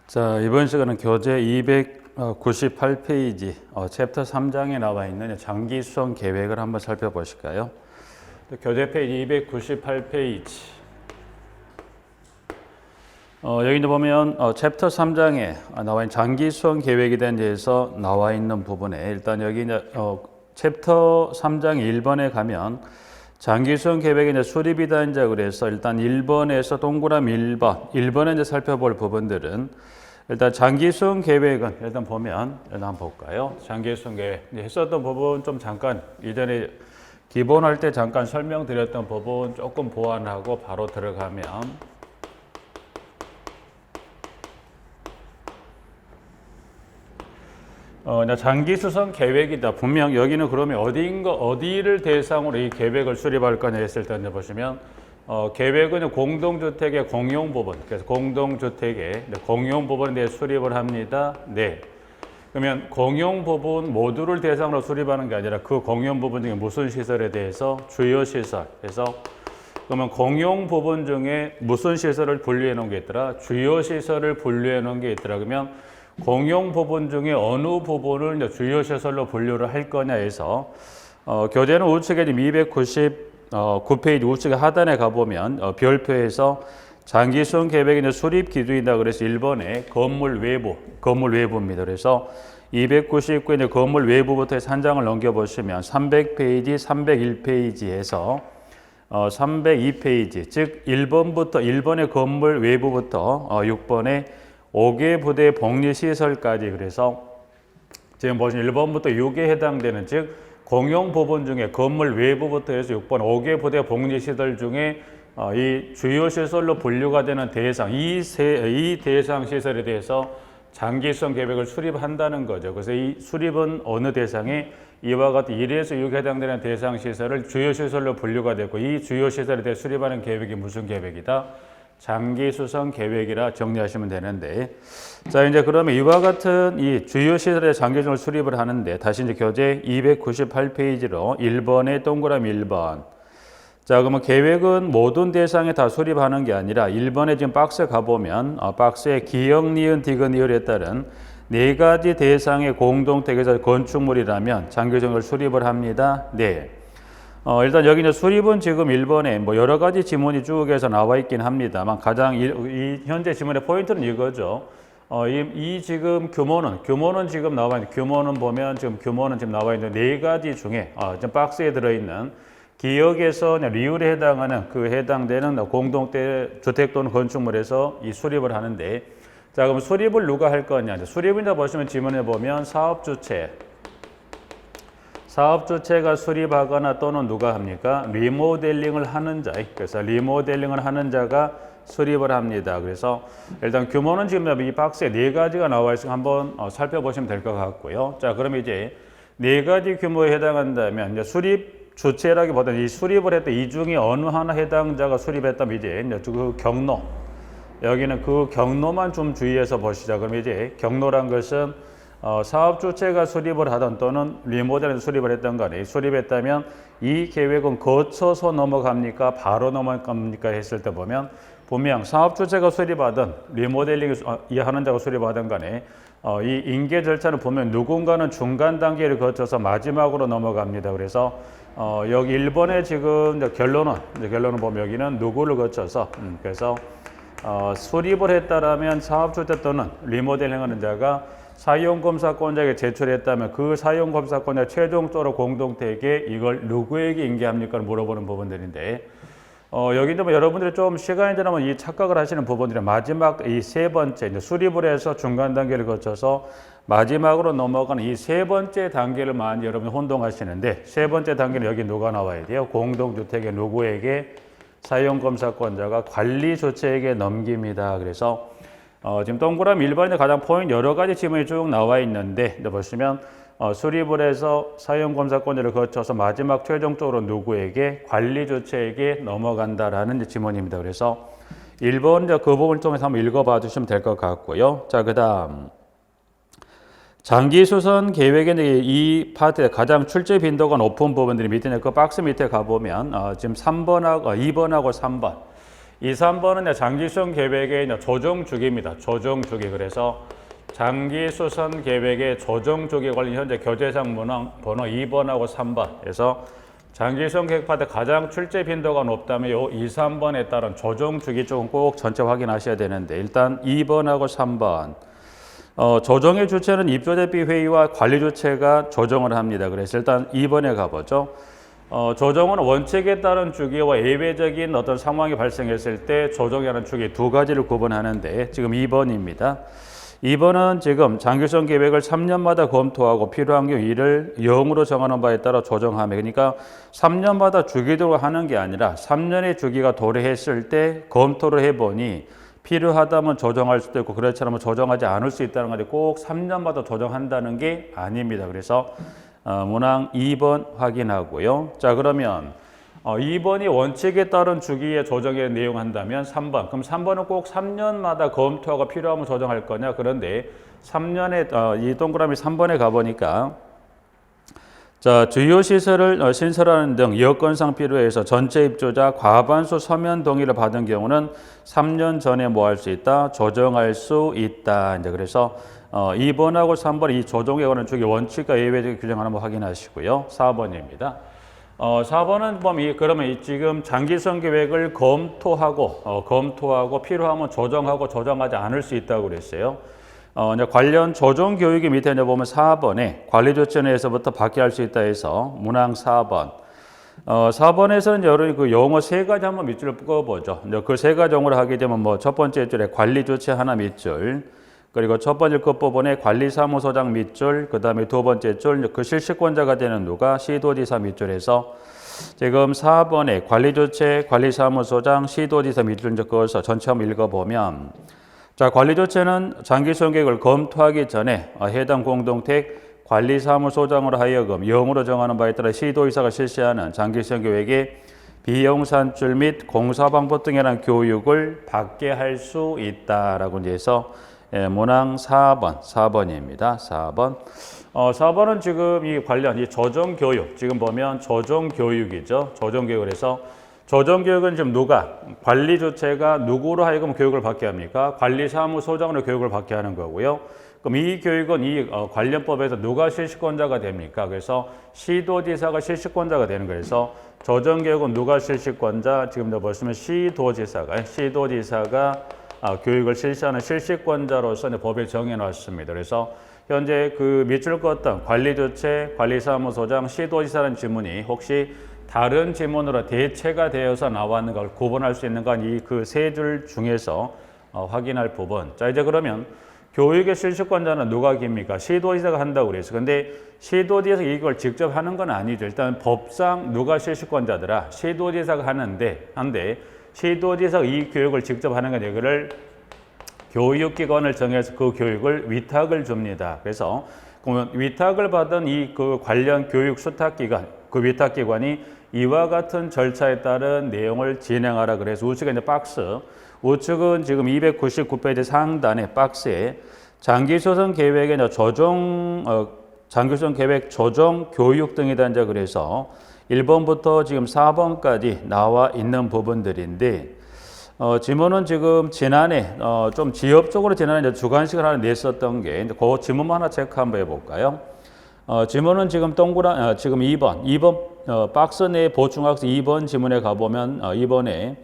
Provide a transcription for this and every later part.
자, 이번 시간은 교재 298페이지 챕터 3장에 나와 있는 장기 수선 계획을 한번 살펴보실까요? 교재 페이지 298페이지. 여기 보면 챕터 3장에 나와 있는 장기 수선 계획에 대해서 나와 있는 부분에 일단 여기 이제 챕터 3장 1번에 가면 장기 수선 계획의 이제 수립이다 이제 그래서 일단 1번에서 동그라미 1번에 이제 살펴볼 부분들은 일단 장기 수선 계획은 일단 보면 일단 한번 볼까요? 장기 수선 계획 했었던 부분 좀 잠깐 이전에 기본할 때 잠깐 설명드렸던 부분 조금 보완하고 바로 들어가면 장기 수선 계획이다. 분명 여기는 그러면 어디를 대상으로 이 계획을 수립할 거냐 했을 때 보시면 계획은 공동주택의 공용 부분, 그래서 공동주택의 공용 부분에 대해 수립을 합니다. 네. 그러면 공용 부분 모두를 대상으로 수립하는 게 아니라 그 공용 부분 중에 무슨 시설에 대해서 주요 시설. 그래서 그러면 공용 부분 중에 무슨 시설을 분류해 놓은 게 있더라? 주요 시설을 분류해 놓은 게 있더라. 그러면 공용 부분 중에 어느 부분을 이제 주요 시설로 분류를 할 거냐 해서 교재는 우측에 299페이지 우측에 하단에 가보면 별표에서 장기 수선 계획의 이제 수립 기준이다 그래서 1번에 건물 외부입니다. 그래서 299에 이제 건물 외부부터 해서 한 장을 넘겨보시면 300페이지, 301페이지에서 302페이지 즉 1번의 건물 외부부터 6번의 5개 부대 복리시설까지 그래서 지금 보시면 1번부터 6에 해당되는 즉 공용 부분 중에 건물 외부부터 해서 6번 5개 부대 복리시설 중에 이 주요 시설로 분류가 되는 대상 이 대상 시설에 대해서 장기 수선 계획을 수립한다는 거죠. 그래서 이 수립은 어느 대상에 이와 같은 1에서 6에 해당되는 대상 시설을 주요 시설로 분류가 되고 이 주요 시설에 대해 수립하는 계획이 무슨 계획이다? 장기 수선 계획이라 정리하시면 되는데 자 이제 그러면 이와 같은 이 주요 시설의 장기 수선을 수립을 하는데 다시 이제 교재 298페이지로 1번의 동그라미 1번 자 그러면 계획은 모든 대상에 다 수립하는 게 아니라 1번에 지금 박스에 가보면 박스에 기역, 니은, 디귿, 니을에 따른 네 가지 대상의 공동택에서 건축물이라면 장기 수선을 수립을 합니다. 네. 일단 여기 이제 수립은 지금 1번에 뭐 여러 가지 지문이 쭉 해서 나와 있긴 합니다만 가장 이 현재 지문의 포인트는 이거죠. 이 지금 규모는 지금 나와 있는 규모는 보면 지금 나와 있는 네 가지 중에 지금 박스에 들어있는 기역에서 리을에 해당하는 해당되는 공동대 주택 또는 건축물에서 이 수립을 하는데 자 그럼 수립을 누가 할 거냐? 수립이다 보시면 지문에 보면 사업주체가 수립하거나 또는 누가 합니까? 리모델링을 하는 자. 그래서 리모델링을 하는 자가 수립을 합니다. 그래서 일단 규모는 지금 이 박스에 네 가지가 나와 있으니 한번 살펴보시면 될 것 같고요. 자, 그럼 이제 네 가지 규모에 해당한다면 이제 수립 주체라기보다는 이 수립을 했던 이 중에 어느 하나 해당자가 수립했다면 이제 그 경로. 여기는 그 경로만 좀 주의해서 보시자. 그럼 이제 경로란 것은 사업 주체가 수립을 하던 또는 리모델링 수립을 했던 간에 수립했다면 이 계획은 거쳐서 넘어갑니까? 바로 넘어갑니까? 했을 때 보면 분명 사업 주체가 수립하든 리모델링 하는 자가 수립하든 간에 이 인계 절차는 보면 누군가는 중간 단계를 거쳐서 마지막으로 넘어갑니다. 그래서 여기 1번의 지금 결론은 보면 여기는 누구를 거쳐서 그래서 수립을 했다라면 사업 주체 또는 리모델링 하는 자가 사용검사권자에게 제출했다면 그 사용검사권자 최종적으로 공동택에 이걸 누구에게 인계합니까? 물어보는 부분들인데 여기도 뭐 여러분들이 좀 시간이 지나면 이 착각을 하시는 부분들이 마지막 이 세 번째 이제 수립을 해서 중간 단계를 거쳐서 마지막으로 넘어가는 이 세 번째 단계를 많이 여러분이 혼동하시는데 세 번째 단계는 여기 누가 나와야 돼요? 공동주택의 누구에게? 사용검사권자가 관리주체에게 넘깁니다. 그래서 지금 동그라미 1번에 가장 포인트 여러 가지 지문이 쭉 나와 있는데 보시면 수립을 해서 사용검사권자를 거쳐서 마지막 최종적으로 누구에게? 관리주체에게 넘어간다라는 지문입니다. 그래서 1번 그 부분을 통해서 한번 읽어봐 주시면 될 것 같고요. 자, 그 다음 장기 수선 계획의 이 파트에 가장 출제 빈도가 높은 부분들이 밑에 그 박스 밑에 가보면 지금 2번하고 3번 2, 3번은 장기수선 계획의 조정 주기입니다. 조정 주기. 그래서 장기수선 계획의 조정 주기에 관련 현재 교재상 문항 번호 2번하고 3번. 그래서 장기수선 계획파트 가장 출제 빈도가 높다면 요 2, 3번에 따른 조정 주기 쪽은 꼭 전체 확인하셔야 되는데 일단 2번하고 3번. 조정의 주체는 입조대비 회의와 관리 주체가 조정을 합니다. 그래서 일단 2번에 가보죠. 조정은 원칙에 따른 주기와 예외적인 어떤 상황이 발생했을 때 조정이라는 주기 두 가지를 구분하는데 지금 2번입니다. 2번은 지금 장기수선 계획을 3년마다 검토하고 필요한 경우 이를 0으로 정하는 바에 따라 조정하며 그러니까 3년마다 주기적으로 하는 게 아니라 3년의 주기가 도래했을 때 검토를 해보니 필요하다면 조정할 수도 있고 그렇지 않으면 조정하지 않을 수 있다는 건데 꼭 3년마다 조정한다는 게 아닙니다. 그래서 문항 2번 확인하고요. 자 그러면 2번이 원칙에 따른 주기의 조정에 내용한다면 3번. 그럼 3번은 꼭 3년마다 검토하고 필요하면 조정할 거냐? 그런데 3년에 이 동그라미 3번에 가보니까 자 주요 시설을 신설하는 등 여건상 필요해서 전체 입주자 과반수 서면 동의를 받은 경우는 3년 전에 뭐 할 수 있다? 조정할 수 있다. 이제 그래서 2번하고 3번 이 조정에 관한 주기 원칙과 예외적 규정 한번 확인하시고요. 4번입니다. 4번은 그러면 지금 장기수선 계획을 검토하고 필요하면 조정하고 조정하지 않을 수 있다고 그랬어요. 이제 관련 조정 교육이 밑에 이제 보면 4번에 관리 조치 내에서부터 받게 할 수 있다 해서 문항 4번. 4번에서는 여러 그 용어 세 가지 한번 밑줄을 묶어보죠. 이제 그 세 가지 용어를 하게 되면 첫 번째 줄에 관리 조치 하나 밑줄, 그리고 첫 번째 끝부분에 관리사무소장 밑줄, 그 다음에 두 번째 줄, 그 실시권자가 되는 누가 시도지사 밑줄에서 지금 4번에 관리조체, 관리사무소장, 시도지사 밑줄 그어서 전체 한번 읽어보면 자 관리조체는 장기수선 계획을 검토하기 전에 해당 공동택 관리사무소장으로 하여금 0으로 정하는 바에 따라 시도지사가 실시하는 장기수선 계획의 비용 산출 및 공사 방법 등에 대한 교육을 받게 할 수 있다라고 이제 해서 문항 4번입니다. 4번. 4번은 지금 이 관련 이 조정 교육 지금 보면 조정 교육이죠. 조정 교육을 해서 조정 교육은 지금 누가 관리 주체가 누구로 하여금 교육을 받게 합니까? 관리사무소장으로 교육을 받게 하는 거고요. 그럼 이 교육은 이 관련법에서 누가 실시권자가 됩니까? 그래서 시도지사가 실시권자가 되는 거예요. 그래서 조정 교육은 누가 실시권자? 지금도 보시면 시도지사가 교육을 실시하는 실시권자로서 법에 정해놨습니다. 그래서 현재 그 밑줄 그었던 관리주체, 관리사무소장, 시도지사라는 지문이 혹시 다른 지문으로 대체가 되어서 나왔는 걸 구분할 수 있는 건 이 그 세 줄 중에서 확인할 부분. 자 이제 그러면 교육의 실시권자는 누가 깁니까? 시도지사가 한다고 그랬어요. 근데 시도지사가 이걸 직접 하는 건 아니죠. 일단 법상 누가 실시권자더라? 시도지사가 하는데 시도지사가 이 교육을 직접 하는 건 이거를 교육기관을 정해서 그 교육을 위탁을 줍니다. 그래서 그러면 위탁을 받은 이 그 관련 교육 수탁기관, 그 위탁기관이 이와 같은 절차에 따른 내용을 진행하라 그래서 우측에 이제 박스, 우측은 지금 299페이지 상단의 박스에 장기수선 계획의 장기수선 계획 조정 교육 등이다 이제 그래서 1번부터 지금 4번까지 나와 있는 부분들인데 지문은 지금 지난해 좀 지역적으로 지난해 이제 주관식을 하나 냈었던 게 이제 그 지문만 하나 체크 한번 해볼까요? 지문은 지금 지금 2번 박스 내 보충학습 2번 지문에 가보면 2번에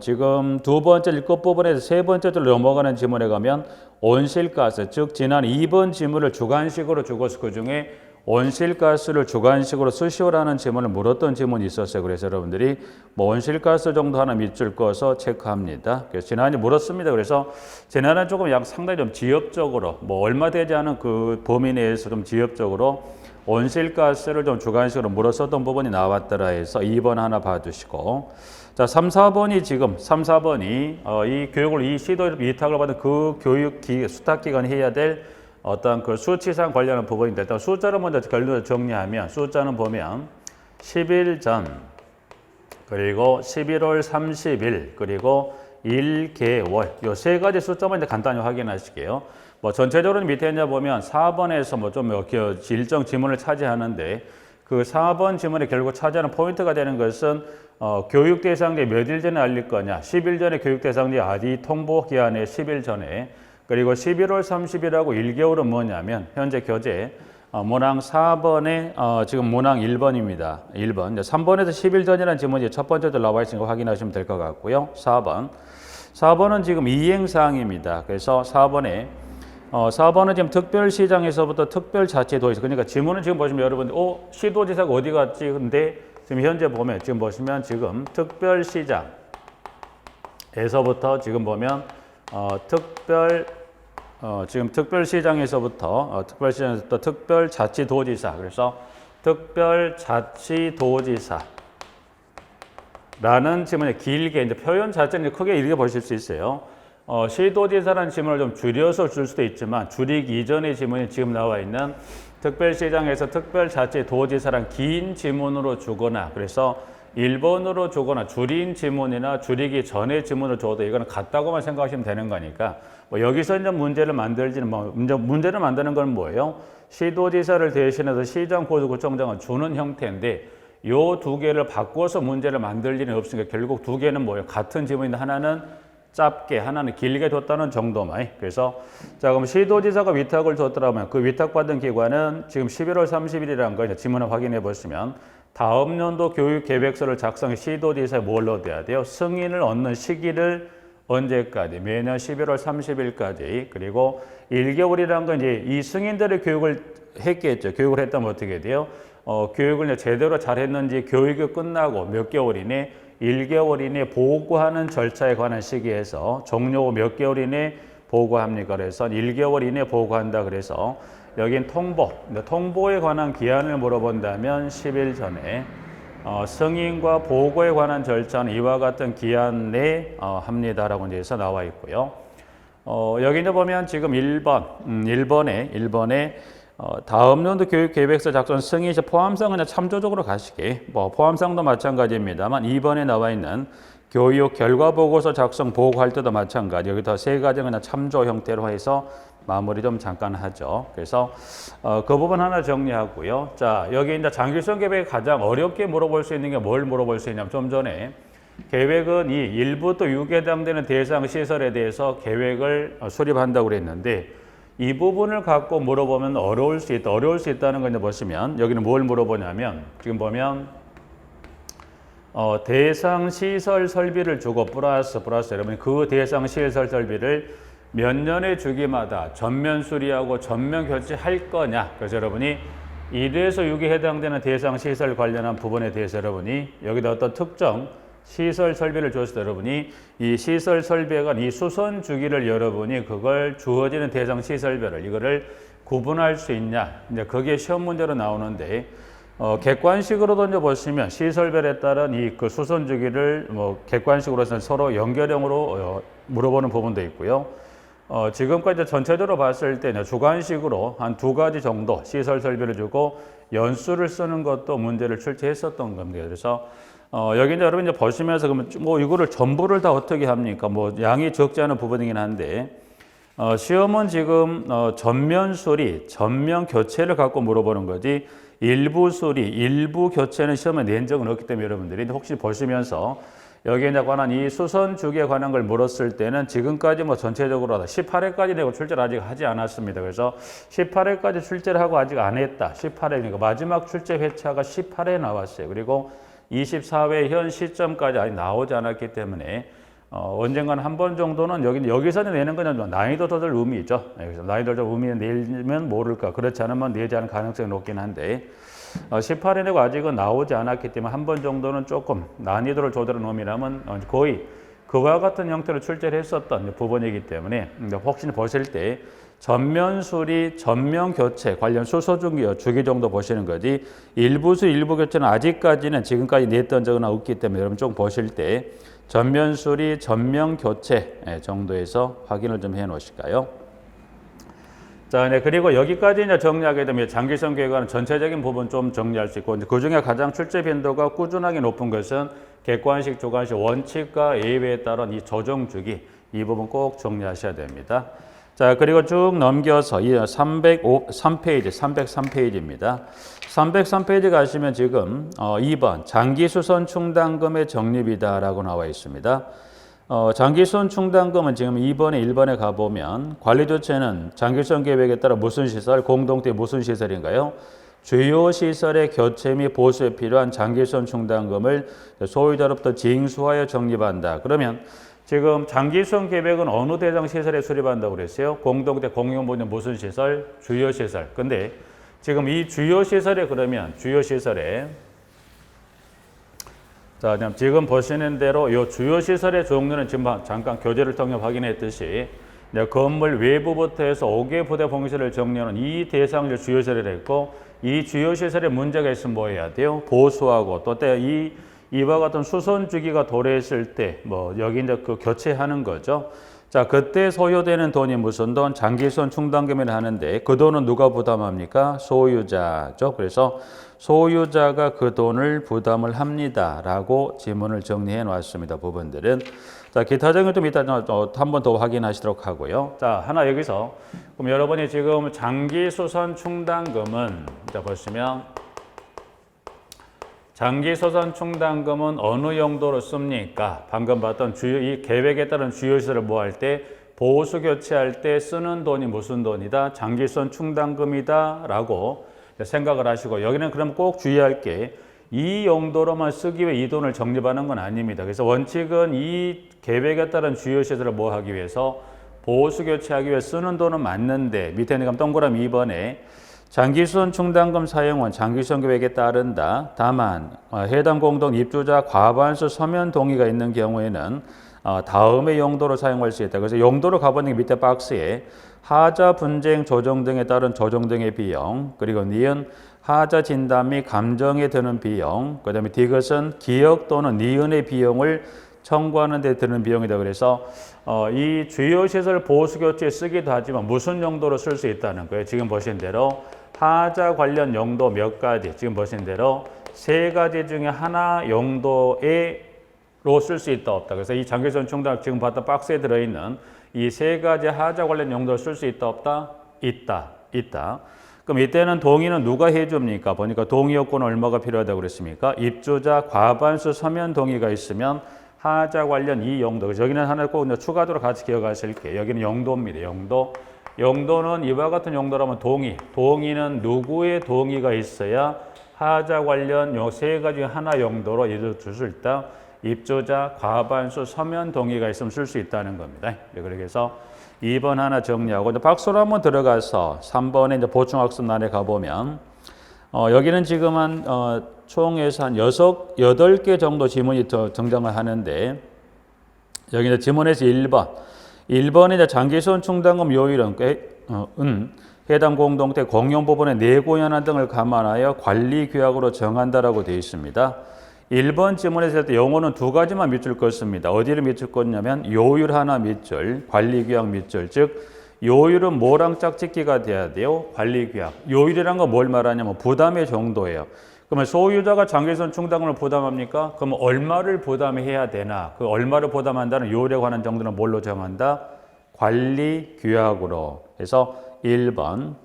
지금 두 번째 끝부분에서 세 번째 줄 넘어가는 지문에 가면 온실가스 즉 지난 2번 지문을 주관식으로 주고서 그 중에 온실가스를 주관식으로 쓰시오라는 질문을 물었던 질문이 있었어요. 그래서 여러분들이 온실가스 정도 하나 밑줄 그어서 체크합니다. 그래서 지난해 물었습니다. 그래서 지난해 조금 상당히 좀 지역적으로 얼마 되지 않은 그 범위 내에서 좀 지역적으로 온실가스를 좀 주관식으로 물었었던 부분이 나왔더라 해서 2번 하나 봐주시고 자 3, 4번이 지금 3, 4번이 이 교육을 이 시도를 위탁을 받은 그 수탁기관이 해야 될 어떤 그 수치상 관련한 부분인데 일단 숫자를 먼저 결론을 정리하면 숫자는 보면 10일 전 그리고 11월 30일 그리고 1개월 요 세 가지 숫자만 이제 간단히 확인하실게요. 전체적으로 밑에 이제 보면 4번에서 좀 일정 지문을 차지하는데 그 4번 지문에 결국 차지하는 포인트가 되는 것은 교육 대상자에 몇 일 전에 알릴 거냐. 10일 전에 교육 대상자 아디 통보 기한에 10일 전에 그리고 11월 30일하고 1개월은 뭐냐면 현재 교재 문항 4번에 지금 문항 1번입니다. 1번. 3번에서 10일 전이라는 지문이 첫 번째도 나와 있으니까 확인하시면 될 것 같고요. 4번은 지금 이행사항입니다. 그래서 4번은 지금 특별시장에서부터 특별자치도지사. 그러니까 지문은 지금 보시면 여러분들 시도지사가 어디 갔지? 근데 지금 현재 보면 지금 보시면 지금 특별시장에서부터 지금 보면 지금 특별시장에서부터 특별자치도지사. 그래서 특별자치도지사라는 지문에 길게 이제 표현 자체는 크게 이렇게 보실 수 있어요. 시도지사라는 지문을 좀 줄여서 줄 수도 있지만 줄이기 이전의 지문이 지금 나와 있는 특별시장에서 특별자치도지사란 긴 지문으로 주거나 그래서 1번으로 주거나 줄인 지문이나 줄이기 전의 지문을 줘도 이거는 같다고만 생각하시면 되는 거니까 여기서 이제 문제를 만들지는 문제를 만드는 건 뭐예요? 시도지사를 대신해서 시장, 고구청장을 주는 형태인데 요 두 개를 바꿔서 문제를 만들 일은 없으니까 결국 두 개는 뭐예요? 같은 지문인데 하나는 짧게 하나는 길게 줬다는 정도만. 그래서 자 그럼 시도지사가 위탁을 줬더라면 그 위탁받은 기관은 지금 11월 30일이라는 거 지문을 확인해 보시면 다음 연도 교육계획서를 작성해 시도지사에 뭘 넣어야 돼요? 승인을 얻는 시기를 언제까지? 매년 11월 30일까지. 그리고 1개월이라는 건 이제 이 승인들의 교육을 했겠죠. 교육을 했다면 어떻게 돼요? 교육을 이제 제대로 잘했는지 교육이 끝나고 몇 개월 이내 1개월 이내 보고하는 절차에 관한 시기에서 종료 후 몇 개월 이내 보고합니까? 그래서 1개월 이내 보고한다. 그래서 여긴 통보에 관한 기한을 물어본다면 10일 전에 승인과 보고에 관한 절차는 이와 같은 기한 내에 합니다라고 이제 해서 나와 있고요. 여기 이제 보면 지금 1번에 다음 연도 교육계획서 작성 승인 시 포함사항은 그냥 참조적으로 가시게 포함사항도 마찬가지입니다만 2번에 나와 있는 교육 결과보고서 작성 보고할 때도 마찬가지 여기다 세 가지 그냥 참조 형태로 해서 마무리 좀 잠깐 하죠. 그래서 그 부분 하나 정리하고요. 자 여기 이제 장기성 계획 가장 어렵게 물어볼 수 있는 게 뭘 물어볼 수 있냐면 좀 전에 계획은 이 1부터 6에 해당되는 대상 시설에 대해서 계획을 수립한다고 그랬는데 이 부분을 갖고 물어보면 어려울 수 있다는 걸 보시면 여기는 뭘 물어보냐면 지금 보면 대상 시설 설비를 주고 플러스 여러분이 그 대상 시설 설비를 몇 년의 주기마다 전면 수리하고 전면 교체할 거냐. 그래서 여러분이 1에서 6에 해당되는 대상 시설 관련한 부분에 대해서 여러분이 여기다 어떤 특정 시설 설비를 줬을 때 여러분이 이 시설 설비가 이 수선 주기를 여러분이 그걸 주어지는 대상 시설별을 이거를 구분할 수 있냐. 이제 그게 시험 문제로 나오는데 객관식으로 던져보시면 시설별에 따른 이 그 수선 주기를 객관식으로서는 서로 연결형으로 물어보는 부분도 있고요. 지금까지 전체적으로 봤을 때 주관식으로 한 두 가지 정도 시설 설비를 주고 연수를 쓰는 것도 문제를 출제했었던 겁니다. 그래서 여기 이제 여러분 이제 보시면서 그러면 이거를 전부를 다 어떻게 합니까? 양이 적지 않은 부분이긴 한데 시험은 지금 전면 수리, 전면 교체를 갖고 물어보는 거지 일부 수리, 일부 교체는 시험에 낸 적은 없기 때문에 여러분들이 혹시 보시면서 여기에 관한 이 수선 주기에 관한 걸 물었을 때는 지금까지 전체적으로 18회까지 내고 출제를 아직 하지 않았습니다. 그래서 18회까지 출제를 하고 아직 안 했다. 18회니까 마지막 출제 회차가 18회 나왔어요. 그리고 24회 현 시점까지 아직 나오지 않았기 때문에 언젠가는 한 번 정도는 여기서는 내는 거는 난이도 조절 의미 있죠. 그래서 난이도 조절 의미는 내면 모를까. 그렇지 않으면 내지 않을 가능성이 높긴 한데 18회 내고 아직은 나오지 않았기 때문에 한 번 정도는 조금 난이도를 조절한 의미라면 거의 그와 같은 형태로 출제를 했었던 부분이기 때문에 혹시 보실 때 전면 수리, 전면 교체 관련 수소 주기 정도 보시는 거지 일부 수리, 일부 교체는 아직까지는 지금까지 냈던 적은 없기 때문에 여러분 좀 보실 때 전면 수리, 전면 교체 정도에서 확인을 좀 해 놓으실까요? 자, 네, 그리고 여기까지 이제 정리하게 되면 장기성 계획안은 전체적인 부분 좀 정리할 수 있고 그 중에 가장 출제 빈도가 꾸준하게 높은 것은 객관식, 주관식 원칙과 예외에 따른 이 조정 주기 이 부분 꼭 정리하셔야 됩니다. 자, 그리고 쭉 넘겨서 303페이지, 303페이지입니다. 303페이지 가시면 지금 2번 장기수선 충당금의 적립이다라고 나와 있습니다. 장기수선 충당금은 지금 2번에 1번에 가보면 관리조치는 장기수선 계획에 따라 무슨 시설, 공동체 무슨 시설인가요? 주요 시설의 교체 및 보수에 필요한 장기수선 충당금을 소유자로부터 징수하여 적립한다. 그러면 지금 장기수선 계획은 어느 대상 시설에 수립한다고 그랬어요? 공동체 공용보는 무슨 시설? 주요 시설. 근데 지금 이 주요 시설에 그러면 주요 시설에 자, 지금 보시는 대로 이 주요 시설의 종류는 지금 잠깐 교재를 통해 확인했듯이 건물 외부부터 해서 5개 부대 봉시를 정리하는 이 대상을 주요 시설이라고 했고 이 주요 시설에 문제가 있으면 뭐 해야 돼요? 보수하고 또 이와 같은 수선 주기가 도래했을 때 뭐 여기 이제 그 교체하는 거죠. 자, 그때 소요되는 돈이 무슨 돈? 장기수선 충당금이라 하는데 그 돈은 누가 부담합니까? 소유자죠. 그래서 소유자가 그 돈을 부담을 합니다라고 지문을 정리해 놨습니다. 부분들은. 자, 기타적인 좀 이따 한 번 더 확인하시도록 하고요. 자, 하나 여기서 그럼 여러분이 지금 장기수선 충당금은 자 보시면 장기수선 충당금은 어느 용도로 씁니까? 방금 봤던 이 계획에 따른 주요 시설을 뭐 할 때 보수 교체할 때 쓰는 돈이 무슨 돈이다? 장기수선 충당금이다 라고 생각을 하시고 여기는 그럼 꼭 주의할 게 이 용도로만 쓰기 위해 이 돈을 적립하는 건 아닙니다. 그래서 원칙은 이 계획에 따른 주요 시설을 뭐 하기 위해서 보수 교체하기 위해 쓰는 돈은 맞는데 밑에 있는 동그라미 2번에 장기수선 충당금 사용은 장기수선 계획에 따른다. 다만 해당 공동 입주자 과반수 서면 동의가 있는 경우에는 다음의 용도로 사용할 수 있다. 그래서 용도로 가보는 게 밑에 박스에 하자 분쟁 조정 등에 따른 조정 등의 비용, 그리고 니은 하자 진단 및 감정에 드는 비용, 그 다음에 디귿은 기억 또는 니은의 비용을 청구하는 데 드는 비용이다. 그래서 이 주요 시설 보수 교체에 쓰기도 하지만 무슨 용도로 쓸 수 있다는 거예요. 지금 보신 대로 하자 관련 용도 몇 가지, 지금 보신 대로 세 가지 중에 하나 용도로 쓸 수 있다 없다. 그래서 이 장기수선 충당 지금 봤던 박스에 들어있는 이 세 가지 하자 관련 용도로 쓸 수 있다 없다? 있다. 그럼 이때는 동의는 누가 해줍니까? 보니까 동의 요건은 얼마가 필요하다고 그랬습니까? 입주자 과반수 서면 동의가 있으면 하자 관련 이 용도. 여기는 하나 꼭 추가적으로 같이 기억하실게요. 여기는 용도입니다. 용도는 이와 같은 용도라면 동의는 누구의 동의가 있어야 하자 관련 요 세 가지 중 하나 용도로 예를 들 수 있다. 입주자 과반수 서면 동의가 있으면 쓸 수 있다는 겁니다. 그래서 2번 하나 정리하고 박스로 한번 들어가서 3번에 이제 보충학습란에 가보면 여기는 지금 총에서 한 8개 정도 지문이 등장을 하는데 여기 이제 지문에서 1번에 이제 장기수선 충당금 요율은 해당 공동체 공용 부분의 내고 현황 등을 감안하여 관리 규약으로 정한다라고 되어 있습니다. 1번 지문에서 영어는 두 가지만 밑줄 긋습니다. 어디를 밑줄 긋냐면 요율 하나 밑줄, 관리규약 밑줄. 즉 요율은 뭐랑 짝짓기가 돼야 돼요? 관리규약. 요율이란 건 뭘 말하냐면 부담의 정도예요. 그러면 소유자가 장기수선 충당금을 부담합니까? 그럼 얼마를 부담해야 되나? 그 얼마를 부담한다는 요율에 관한 정도는 뭘로 정한다? 관리규약으로. 그래서 1번.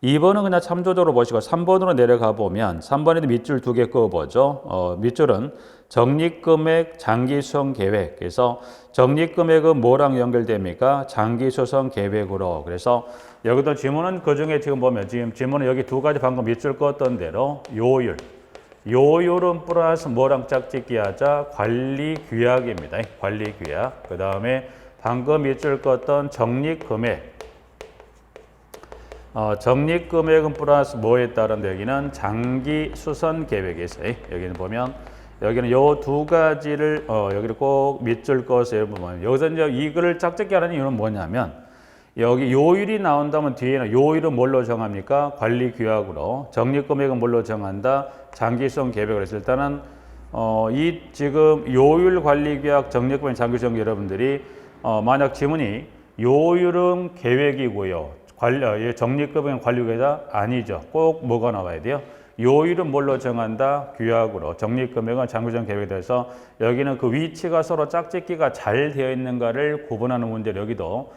2번은 그냥 참조적으로 보시고 3번으로 내려가 보면 3번에도 밑줄 2개 그어보죠. 밑줄은 적립금액 장기수선 계획. 그래서 적립금액은 뭐랑 연결됩니까? 장기수선 계획으로. 그래서 여기도 지문은 그중에 지금 보면 지금 지문은 여기 두 가지 방금 밑줄 그었던 대로 요율은 플러스 뭐랑 짝짓기 하자? 관리규약입니다. 관리규약. 그 다음에 방금 밑줄 그었던 적립금액. 적립금액은 플러스 뭐에 따른데 여기는 장기수선 계획에 있어요. 여기는 보면 여기는 요 두 가지를 여기를 꼭 밑줄 그어서 보면 여기서 이제 이거를 짝짓기 하는 이유는 뭐냐면 여기 요율이 나온다면 뒤에는 요율은 뭘로 정합니까? 관리규약으로. 적립금액은 뭘로 정한다? 장기수선 계획으로 해서 일단은 이 지금 요율 관리규약 적립금액 장기수선 여러분들이 만약 지문이 요율은 계획이고요. 적립금액은 관리규약이다? 아니죠. 꼭 뭐가 나와야 돼요? 요율은 뭘로 정한다? 규약으로. 적립금액은 장기수선 계획에 대해서 여기는 그 위치가 서로 짝짓기가 잘 되어 있는가를 구분하는 문제를 여기도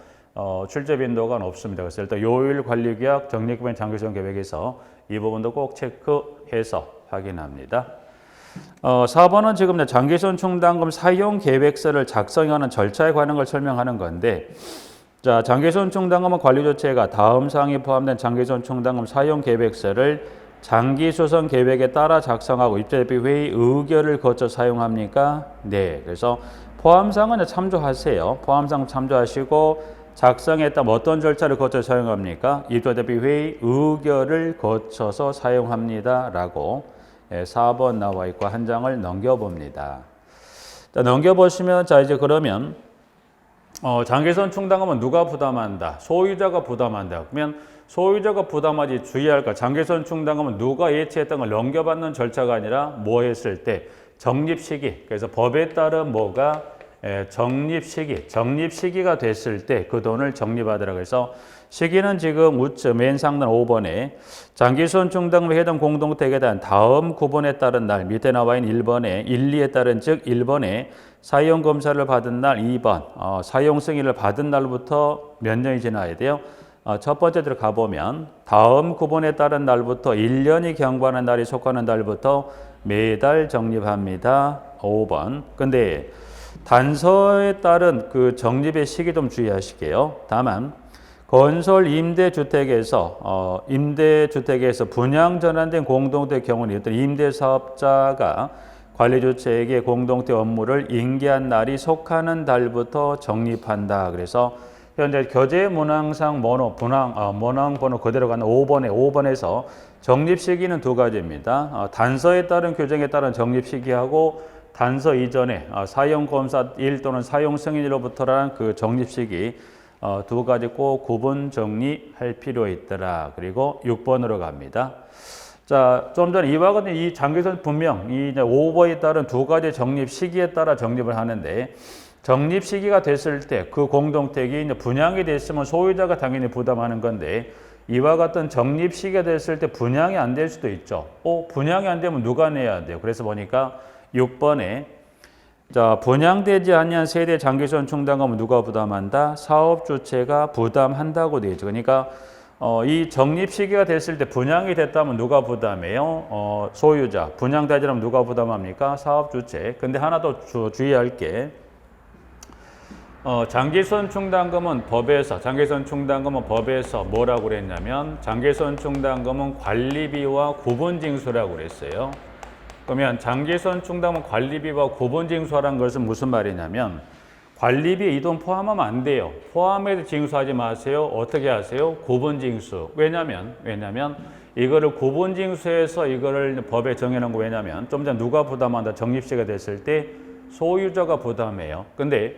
출제 빈도가 높습니다. 그래서 일단 요일 관리 계약, 적립금액 장기소송 계획에서 이 부분도 꼭 체크해서 확인합니다. 4번은 지금 장기소송 충당금 사용 계획서를 작성하는 절차에 관한 걸 설명하는 건데, 자, 장기소송 충당금은 관리조체가 다음 사항이 포함된 장기소송 충당금 사용 계획서를 장기소송 계획에 따라 작성하고 입주대표 회의 의결을 거쳐 사용합니까? 네. 그래서 포함사항은 참조하세요. 포함사항 참조하시고 작성에 따라 어떤 절차를 거쳐 사용합니까? 입주대표 회의 의결을 거쳐서 사용합니다. 라고 4번 나와 있고 한 장을 넘겨봅니다. 자, 넘겨보시면 자 이제 그러면 장기소송 충당금은 누가 부담한다? 소유자가 부담한다. 그러면 소유자가 부담하지 주의할 것. 장기소송 충당금은 누가 예치했던 걸 넘겨받는 절차가 아니라 뭐 했을 때 적립 시기. 그래서 법에 따른 뭐가 적립 시기가 됐을 때 그 돈을 적립하더라고요. 그래서 시기는 지금 우측 맨 상단 5번에 장기소송 충당금에 해당 공동택에 대한 다음 구분에 따른 날 밑에 나와 있는 1번에 1, 2에 따른 즉 1번에 사용검사를 받은 날 2번 사용 승인을 받은 날부터 몇 년이 지나야 돼요? 첫 번째 들어 가보면 다음 구분에 따른 날부터 1년이 경과하는 날이 속하는 날부터 매달 적립합니다. 5번. 근데 단서에 따른 그 적립의 시기 좀 주의하실게요. 다만 건설 임대주택에서 분양 전환된 공동택 경우는 어떤 임대사업자가 관리주체에게 공동택 업무를 인계한 날이 속하는 달부터 적립한다. 그래서 현재 교재 문항상 문항 번호 그대로 가는 5번에서 적립 시기는 두 가지입니다. 단서에 따른 규정에 따른 적립 시기하고 단서 이전에 사용검사 일 또는 사용 승인으로부터라는 그 적립 시기 두 가지 꼭 구분 정리할 필요 있더라. 그리고 6번으로 갑니다. 자, 좀 전에 이와 같은 이 장기소송 분명 이 5번에 따른 두 가지 적립 시기에 따라 적립을 하는데 적립 시기가 됐을 때 그 공동택이 이제 분양이 됐으면 소유자가 당연히 부담하는 건데 이와 같은 적립 시기가 됐을 때 분양이 안 될 수도 있죠. 분양이 안 되면 누가 내야 돼요? 그래서 보니까 6번에 자, 분양되지 아니한 세대 장기소송 충당금은 누가 부담한다? 사업주체가 부담한다고 되어 있죠. 그러니까 이 적립 시기가 됐을 때 분양이 됐다면 누가 부담해요? 소유자. 분양되지 않으면 누가 부담합니까? 사업주체. 근데 하나 더 주의할 게 장기소송 충당금은 법에서 뭐라고 그랬냐면 장기소송 충당금은 관리비와 구분징수라고 그랬어요. 그러면 장기소송 충당금 관리비와 구분징수하라는 것은 무슨 말이냐면 관리비에 이 돈 포함하면 안 돼요. 포함해서 징수하지 마세요. 어떻게 하세요? 구분징수. 왜냐면 이거를 구분징수해서 이거를 법에 정해놓은 거 왜냐면 좀 전에 누가 부담한다 적립시가 됐을 때 소유자가 부담해요. 근데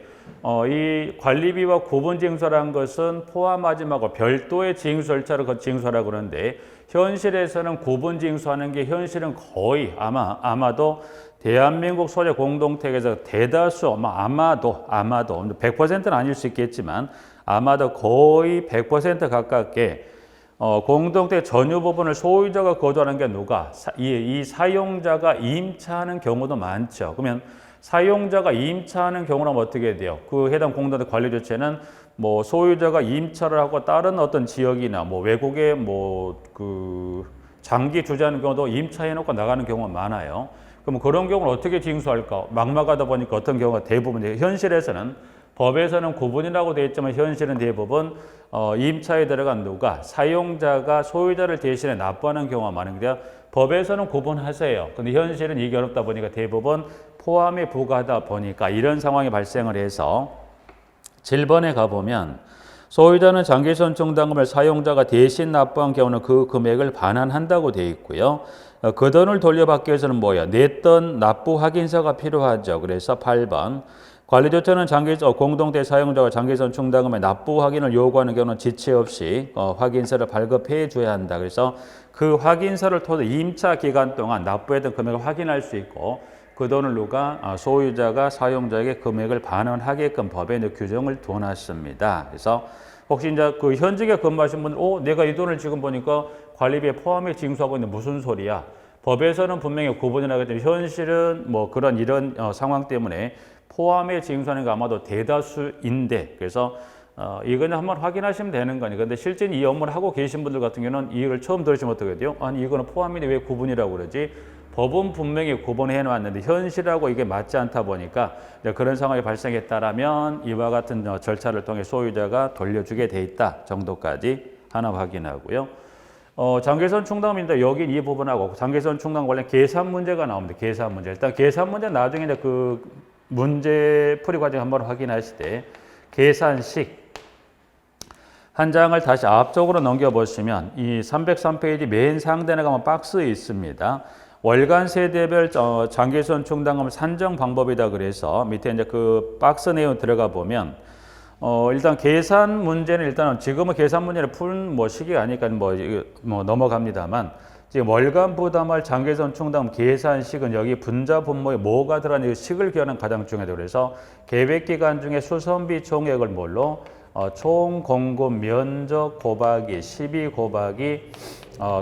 이 관리비와 구분징수라는 것은 포함하지 말고 별도의 징수 절차를 징수하라고 그러는데 현실에서는 구분징수하는 게 현실은 거의 아마도 대한민국 소재 공동택에서 대다수 아마도 100%는 아닐 수 있겠지만 아마도 거의 100% 가깝게 공동택 전유 부분을 소유자가 거주하는 게 누가? 이 사용자가 임차하는 경우도 많죠. 그러면 사용자가 임차하는 경우라면 어떻게 돼요? 그 해당 공동택 관리 주체는 뭐 소유자가 임차를 하고 다른 어떤 지역이나 뭐 외국에 그 장기 주재하는 경우도 임차해놓고 나가는 경우가 많아요. 그럼 그런 경우는 어떻게 징수할까? 막막하다 보니까 어떤 경우가 대부분 현실에서는 법에서는 구분이라고 되어 있지만 현실은 대부분 임차에 들어간 누가 사용자가 소유자를 대신해 납부하는 경우가 많은데 법에서는 구분하세요. 근데 현실은 이게 어렵다 보니까 대부분 포함에 부과하다 보니까 이런 상황이 발생을 해서 7번에 가보면 소유자는 장기소송 충당금을 사용자가 대신 납부한 경우는 그 금액을 반환한다고 되어 있고요. 그 돈을 돌려받기 위해서는 뭐야? 냈던 납부 확인서가 필요하죠. 그래서 8번 관리조처는 공동대 사용자가 장기소송 충당금의 납부 확인을 요구하는 경우는 지체 없이 확인서를 발급해 줘야 한다. 그래서 그 확인서를 통해 임차 기간 동안 납부했던 금액을 확인할 수 있고 그 돈을 누가 소유자가 사용자에게 금액을 반환하게끔 법에 규정을 둬놨습니다. 그래서 혹시 이제 그 현직에 근무하신 분들, 내가 이 돈을 지금 보니까 관리비에 포함해 징수하고 있는데 무슨 소리야? 법에서는 분명히 구분이라고 했지만 현실은 뭐 이런 상황 때문에 포함해 징수하는 게 아마도 대다수인데 그래서 이거는 한번 확인하시면 되는 거니. 근데 실제 이 업무를 하고 계신 분들 같은 경우는 이걸 처음 들으시면 어떻게 돼요? 아니 이거는 포함인데 왜 구분이라고 그러지? 법은 분명히 구분해 놨는데 현실하고 이게 맞지 않다 보니까 그런 상황이 발생했다라면 이와 같은 절차를 통해 소유자가 돌려주게 돼 있다 정도까지 하나 확인하고요. 장기선 충당입니다. 여기 이 부분하고 장기선 충당 관련 계산 문제가 나옵니다. 계산 문제. 일단 계산 문제 나중에 이제 그 문제 풀이 과정 한번 확인하실 때 계산식 한 장을 다시 앞쪽으로 넘겨보시면 이 303페이지 맨 상단에 가면 박스 있습니다. 월간 세대별 장기선 충당금 산정 방법이다 그래서 밑에 이제 그 박스 내용 들어가 보면 일단 계산 문제는 일단은 지금은 계산 문제를 푼 뭐 시기가 아니니까 뭐 넘어갑니다만 지금 월간 부담할 장기선 충당금 계산식은 여기 분자 분모에 뭐가 들어가는 식을 기하는 가장 중요하다 그래서 계획 기간 중에 수선비 총액을 뭘로 총 공급 면적 곱하기 12 곱하기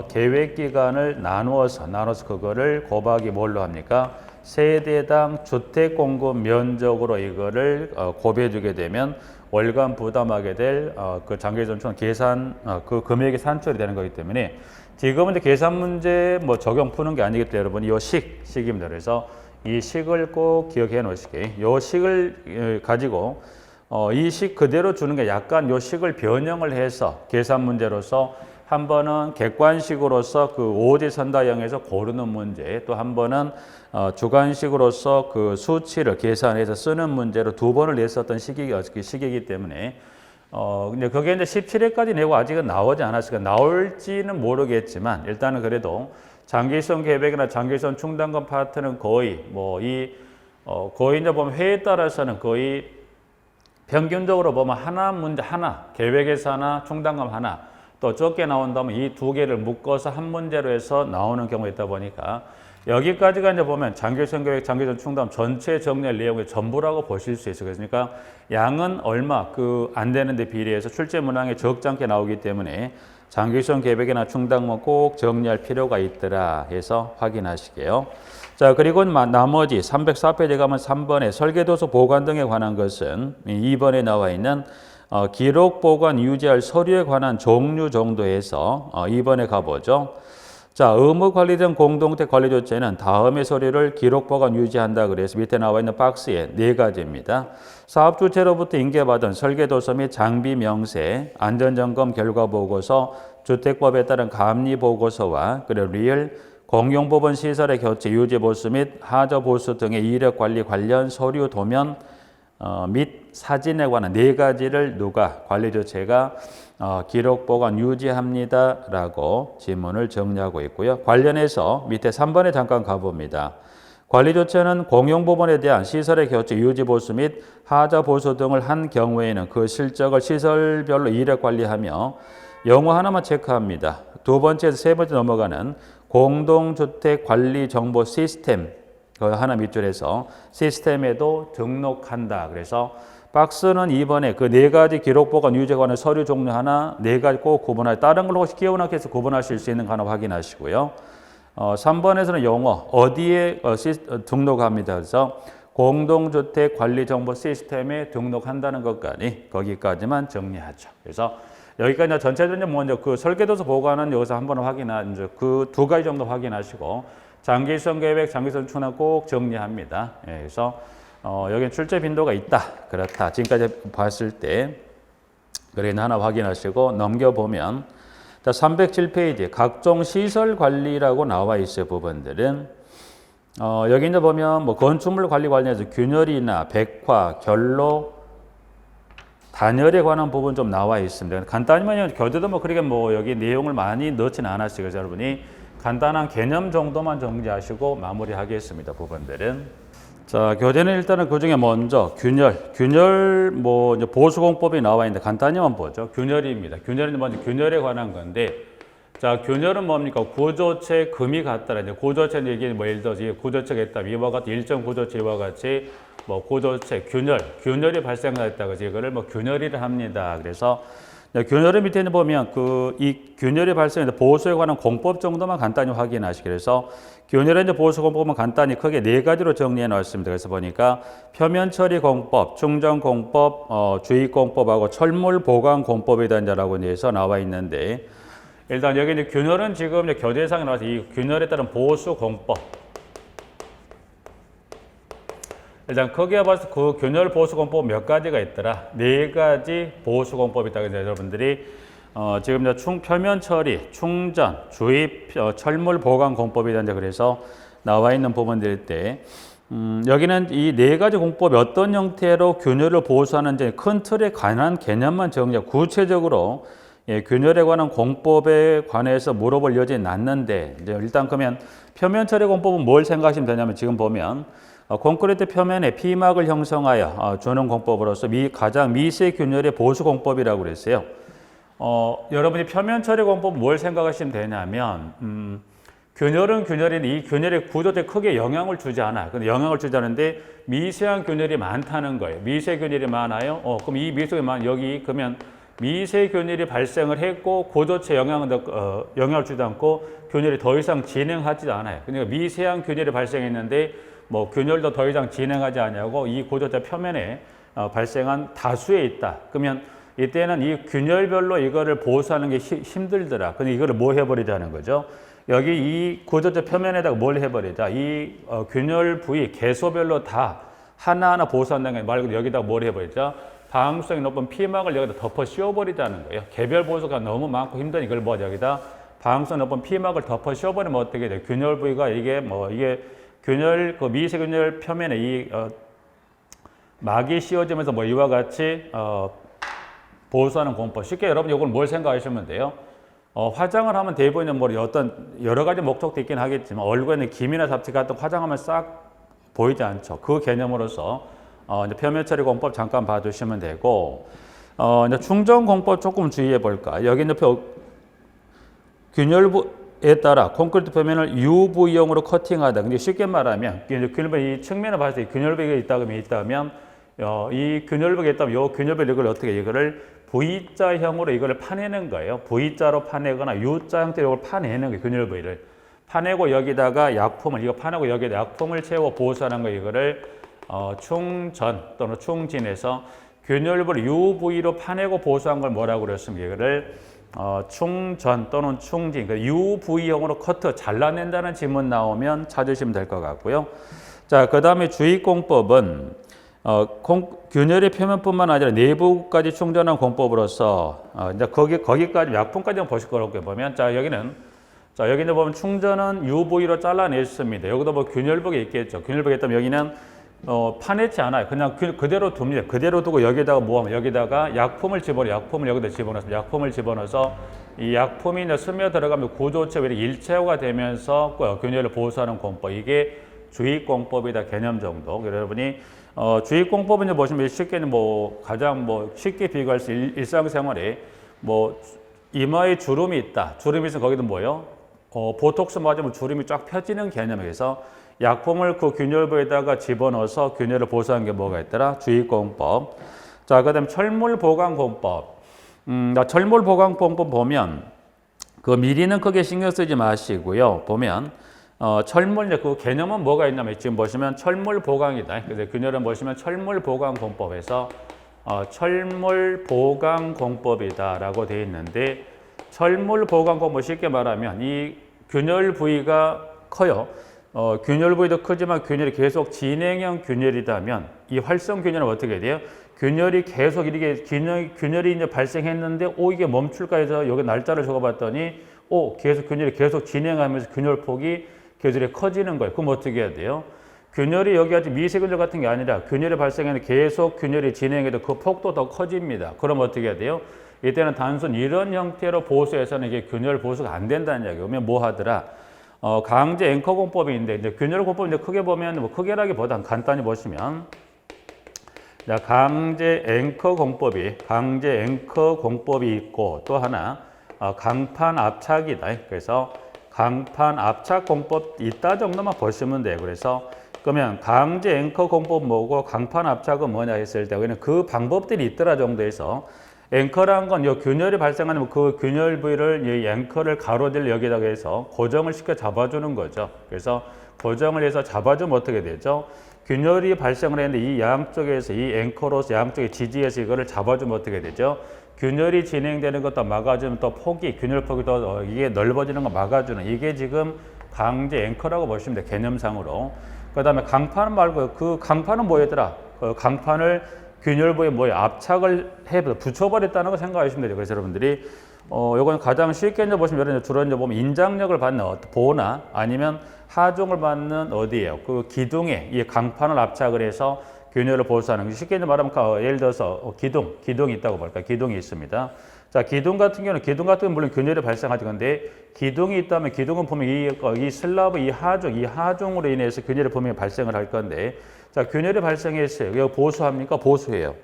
계획 기간을 나누어서 그거를 곱하기 뭘로 합니까? 세대당 주택 공급 면적으로 이거를 곱해 주게 되면 월간 부담하게 될 그 장기전 충당 계산 그 금액이 산출이 되는 거기 때문에 지금은 이제 계산 문제 뭐 적용 푸는 게 아니기 때문에 여러분 이 식입니다. 그래서 이 식을 꼭 기억해 놓으시게. 이 식을 가지고 이 식 그대로 주는 게 약간 이 식을 변형을 해서 계산 문제로서 한 번은 객관식으로서 그 오지선다형에서 고르는 문제, 또 한 번은 주관식으로서 그 수치를 계산해서 쓰는 문제로 두 번을 냈었던 시기이기 때문에 근데 그게 이제 17회까지 내고 아직은 나오지 않았으니까 나올지는 모르겠지만 일단은 그래도 장기선 계획이나 장기선 충당금 파트는 거의 거의 이제 보면 회에 따라서는 거의 평균적으로 보면 하나 문제 하나 계획에서 하나 충당금 하나 또 적게 나온다면 이 두 개를 묶어서 한 문제로 해서 나오는 경우가 있다 보니까 여기까지가 이제 보면 장기선 계획, 장기선 충당금 전체 정리할 내용의 전부라고 보실 수 있어요. 그러니까 양은 얼마 안 되는데 비례해서 출제 문항에 적지 않게 나오기 때문에 장기선 계획이나 충당금 꼭 정리할 필요가 있더라 해서 확인하시게요. 자, 그리고 나머지 304페이지 가면 3번에 설계도서 보관 등에 관한 것은 2번에 나와 있는 기록 보관 유지할 서류에 관한 종류 정도에서 2번에 가보죠. 자, 의무 관리된 공동택 관리 조치는 다음의 서류를 기록 보관 유지한다 그래서 밑에 나와 있는 박스에 4가지입니다. 사업 주체로부터 인계받은 설계도서 및 장비 명세, 안전점검 결과 보고서, 주택법에 따른 감리 보고서와 그리고 리얼 공용부분 시설의 교체, 유지 보수 및 하자 보수 등의 이력 관리 관련 서류 도면 및 사진에 관한 4가지를 누가 관리조체가 기록 보관 유지합니다라고 지문을 정리하고 있고요. 관련해서 밑에 3번에 잠깐 가봅니다. 관리조체는 공용부분에 대한 시설의 교체, 유지 보수 및 하자 보수 등을 한 경우에는 그 실적을 시설별로 이력 관리하며 영어 하나만 체크합니다. 두 번째에서 세 번째 넘어가는 공동주택 관리 정보 시스템 그 하나 밑줄에서 시스템에도 등록한다. 그래서 박스는 2번에 그 4가지 기록 보관 유지에 관한 서류 종류 하나 4가지 꼭 구분할 다른 걸 혹시 기억나게 해서 구분하실 수 있는 거 하나 확인하시고요. 3번에서는 영어 어디에 등록합니다. 그래서 공동주택 관리 정보 시스템에 등록한다는 것까지 거기까지만 정리하죠. 그래서 여기까지 전체적으로 먼저 그 설계도서 보관은 여기서 한번 이제 그 2가지 정도 확인하시고 장기선 계획, 장기선 충당 꼭 정리합니다. 예, 그래서 여기 출제 빈도가 있다, 그렇다. 지금까지 봤을 때 그래 하나 확인하시고 넘겨보면 307페이지 각종 시설 관리라고 나와 있어요. 부분들은 여기 이제 보면 건축물 관리 관련해서 균열이나 백화, 결로 단열에 관한 부분 좀 나와 있습니다. 간단히만 교재도 그렇게 여기 내용을 많이 넣지는 않았어요. 그래서 여러분이 간단한 개념 정도만 정리하시고 마무리하겠습니다. 부분들은. 자, 교재는 일단은 그 중에 먼저 균열 이제 보수공법이 나와 있는데 간단히만 보죠. 균열입니다. 균열은 먼저 균열에 관한 건데, 자, 균열은 뭡니까? 구조체 금이 같더라. 이제 구조체는 이게 예를 들어서 구조체가 있다. 이와 같이 일정 구조체와 같이 구조체 균열이 발생했다. 그래서 이거를 균열이라 합니다. 그래서 균열의 밑에는 보면 이 균열이 발생해서 보수에 관한 공법 정도만 간단히 확인하시기 그래서 균열의 이제 보수 공법은 간단히 크게 네 가지로 정리해 놓았습니다. 그래서 보니까 표면 처리 공법, 충전 공법, 주입 공법하고 철물 보강 공법에 대한자라고 해서 나와 있는데 일단 여기 이제 균열은 지금 이제 교재상에 나와서 이 균열에 따른 보수 공법. 일단 거기에 봐서 그 균열 보수 공법 몇 가지가 있더라. 네 가지 보수 공법이 있다고 해서 여러분들이 지금 이제 표면 처리, 충전, 주입, 철물 보강 공법에 대한 그래서 나와 있는 부분들일 때 여기는 이 네 가지 공법이 어떤 형태로 균열을 보수하는지 큰 틀에 관한 개념만 정리하고 구체적으로 균열에 관한 공법에 관해서 물어볼 여지는 않는데 이제 일단 그러면 표면 처리 공법은 뭘 생각하시면 되냐면 지금 보면 콘크리트 표면에 피막을 형성하여 주는 공법으로서 가장 미세 균열의 보수 공법이라고 그랬어요. 여러분이 표면 처리 공법 뭘 생각하시면 되냐면 균열은 균열인데 이 균열의 구조에 크게 영향을 주지 않아요. 근데 영향을 주지 않는데 미세한 균열이 많다는 거예요. 미세 균열이 많아요. 그럼 이 미세 균열이 여기 그러면 미세 균열이 발생을 했고 구조체 영향을 주지 않고 균열이 더 이상 진행하지 않아요. 그러니까 미세한 균열이 발생했는데 뭐 균열도 더 이상 진행하지 않냐고 이 구조체 표면에 발생한 다수에 있다. 그러면 이때는 이 균열별로 이거를 보수하는 게 힘들더라. 근데 이거를 뭐 해버리자는 거죠. 여기 이 구조체 표면에다가 뭘 해버리자. 이 균열 부위 개소별로 다 하나하나 보수한다는 게 말고 여기다가 뭘 해버리자. 방수성이 높은 피막을 여기다 덮어 씌워버리자는 거예요. 개별 보수가 너무 많고 힘든 이걸 뭐 여기다 방수성 높은 피막을 덮어 씌워버리면 어떻게 돼요? 균열 부위가 이게 균열 그 미세 균열 표면에 이 막이 씌워지면서 뭐 이와 같이 보수하는 공법. 쉽게 여러분 이걸 뭘 생각하시면 돼요? 화장을 하면 대부분은 뭐 어떤 여러 가지 목적도 있긴 하겠지만 얼굴에는 김이나 잡티 같은 화장하면 싹 보이지 않죠. 그 개념으로서 이제 표면 처리 공법 잠깐 봐주시면 되고 이제 충전 공법 조금 주의해 볼까. 여기 이제 균열부에 따라 콘크리트 표면을 UV형으로 커팅하다. 근데 쉽게 말하면 균열부 이 측면에 봤을 때 균열부가 있다면 이 균열부가 있다면 이 균열부 이거를 V자형으로 이거를 파내는 거예요. V자로 파내거나 U자 형태로 이걸 파내는 거예요. 균열 부위를 파내고 여기다가 약품을 이거 파내고 여기다 약품을 채워 보수하는 거 이거를 충전 또는 충진해서 균열부를 UV로 파내고 보수한 걸 뭐라고 그랬습니까? 이거를 충전 또는 충진, UV형으로 커트 잘라낸다는 질문 나오면 찾으시면 될 것 같고요. 자, 그 다음에 주입공법은 균열의 표면뿐만 아니라 내부까지 충전한 공법으로서 이제 거기까지 약품까지 보실 거라고 보면 여기는 보면 충전은 UV로 잘라냈습니다. 여기도 뭐 균열벽이 있겠죠. 균열벽이 있다면 여기는 파내지 않아요. 그냥 그대로 둡니다. 그대로 두고 여기다가 여기다가 약품을 여기다 집어넣어서 이 약품이 이제 스며 들어가면 구조체 일체화가 되면서 균열을 보수하는 공법. 이게 주입공법이다 개념 정도. 여러분이 주입공법은 이제 보시면 쉽게 가장 쉽게 비교할 수 있는 일상생활에 이마에 주름이 있다. 주름이 있으면 거기도 뭐요? 보톡스 맞으면 주름이 쫙 펴지는 개념에서 약품을 그 균열부에다가 집어넣어서 균열을 보수하는 게 뭐가 있더라? 주입공법. 자, 그 다음에 철물보강공법. 철물보강공법 보면 그 미리는 크게 신경 쓰지 마시고요. 보면 철물 그 개념은 뭐가 있냐면 지금 보시면 철물보강이다. 그래서 균열은 보시면 철물보강공법에서 철물보강공법이다라고 되어 있는데 철물보강공법 쉽게 말하면 이 균열 부위가 커요. 균열 부위도 크지만 균열이 계속 진행형 균열이다면 이 활성 균열은 어떻게 돼요? 균열이 계속 균열이 이제 발생했는데 이게 멈출까 해서 여기 날짜를 적어봤더니 계속 균열이 계속 진행하면서 균열 폭이 계속 커지는 거예요. 그럼 어떻게 해야 돼요? 균열이 여기 아주 미세균열 같은 게 아니라 균열이 발생했는데 계속 균열이 진행해도 그 폭도 더 커집니다. 그럼 어떻게 해야 돼요? 이때는 단순 이런 형태로 보수해서는 이게 균열 보수가 안 된다는 이야기예요. 그러면 뭐 하더라? 강제 앵커 공법이 있는데 이제 균열 공법 이제 크게 보면 크게라기보단 간단히 보시면 자, 강제 앵커 공법이 있고 또 하나 강판 압착이다. 그래서 강판 압착 공법 있다 정도만 보시면 돼요. 그래서 그러면 강제 앵커 공법 뭐고 강판 압착은 뭐냐 했을 때 그 방법들이 있더라 정도에서 앵커란 건 이 균열이 발생하면 그 균열 부위를 이 앵커를 가로질 여기다가 해서 고정을 시켜 잡아주는 거죠. 그래서 고정을 해서 잡아주면 어떻게 되죠? 균열이 발생을 했는데 이 양쪽에서 이 앵커로서 양쪽에 지지해서 이거를 잡아주면 어떻게 되죠? 균열이 진행되는 것도 막아주면 또 폭이, 균열 폭이 더 이게 넓어지는 거 막아주는 이게 지금 강제 앵커라고 보시면 돼요. 개념상으로. 그 다음에 강판 말고 그 강판은 뭐였더라? 그 강판을 균열부에 뭐에 압착을 해 붙여버렸다는 거 생각하시면 되죠. 그래서 여러분들이 요건 가장 쉽게 이제 보시면 주로 이제 보면 인장력을 받는 보나 아니면 하중을 받는 어디예요? 그 기둥에 이 강판을 압착을 해서 균열을 보수하는 게 쉽게 말하면 예를 들어서 기둥이 있다고 볼까? 기둥이 있습니다. 자, 기둥 같은 경우는 물론 균열이 발생하지 근데 기둥이 있다면 기둥은 보면 이 슬라브 이 하중으로 인해서 균열이 분명히 발생을 할 건데 자, 균열이 발생했어요. 이거 보수합니까? 보수해요.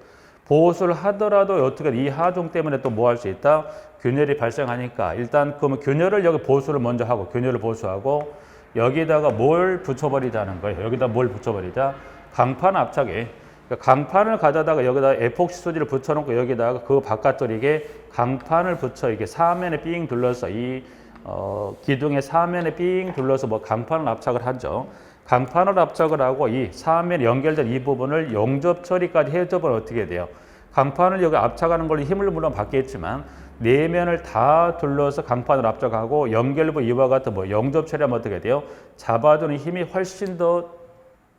보수를 하더라도 어떻게 이 하중 때문에 또 뭐 할 수 있다? 균열이 발생하니까 일단 그러면 균열을 여기 보수를 먼저 하고 균열을 보수하고 여기다가 뭘 붙여버리자는 거예요. 여기다 뭘 붙여버리자? 강판 압착에 그러니까 강판을 가져다가 여기다 에폭시 소지를 붙여놓고 여기다가 그 바깥쪽에 강판을 붙여 이게 사면에 삥 둘러서 이 기둥의 사면에 삥 둘러서 뭐 강판을 압착을 하죠. 강판을 압착을 하고 이 사면에 연결된 이 부분을 용접 처리까지 해줘보면 어떻게 돼요? 강판을 여기 압착하는 걸로 힘을 물론 받겠지만 내면을 다 둘러서 강판을 압착하고 연결부 이와 같은 뭐 용접 처리하면 어떻게 돼요? 잡아주는 힘이 훨씬 더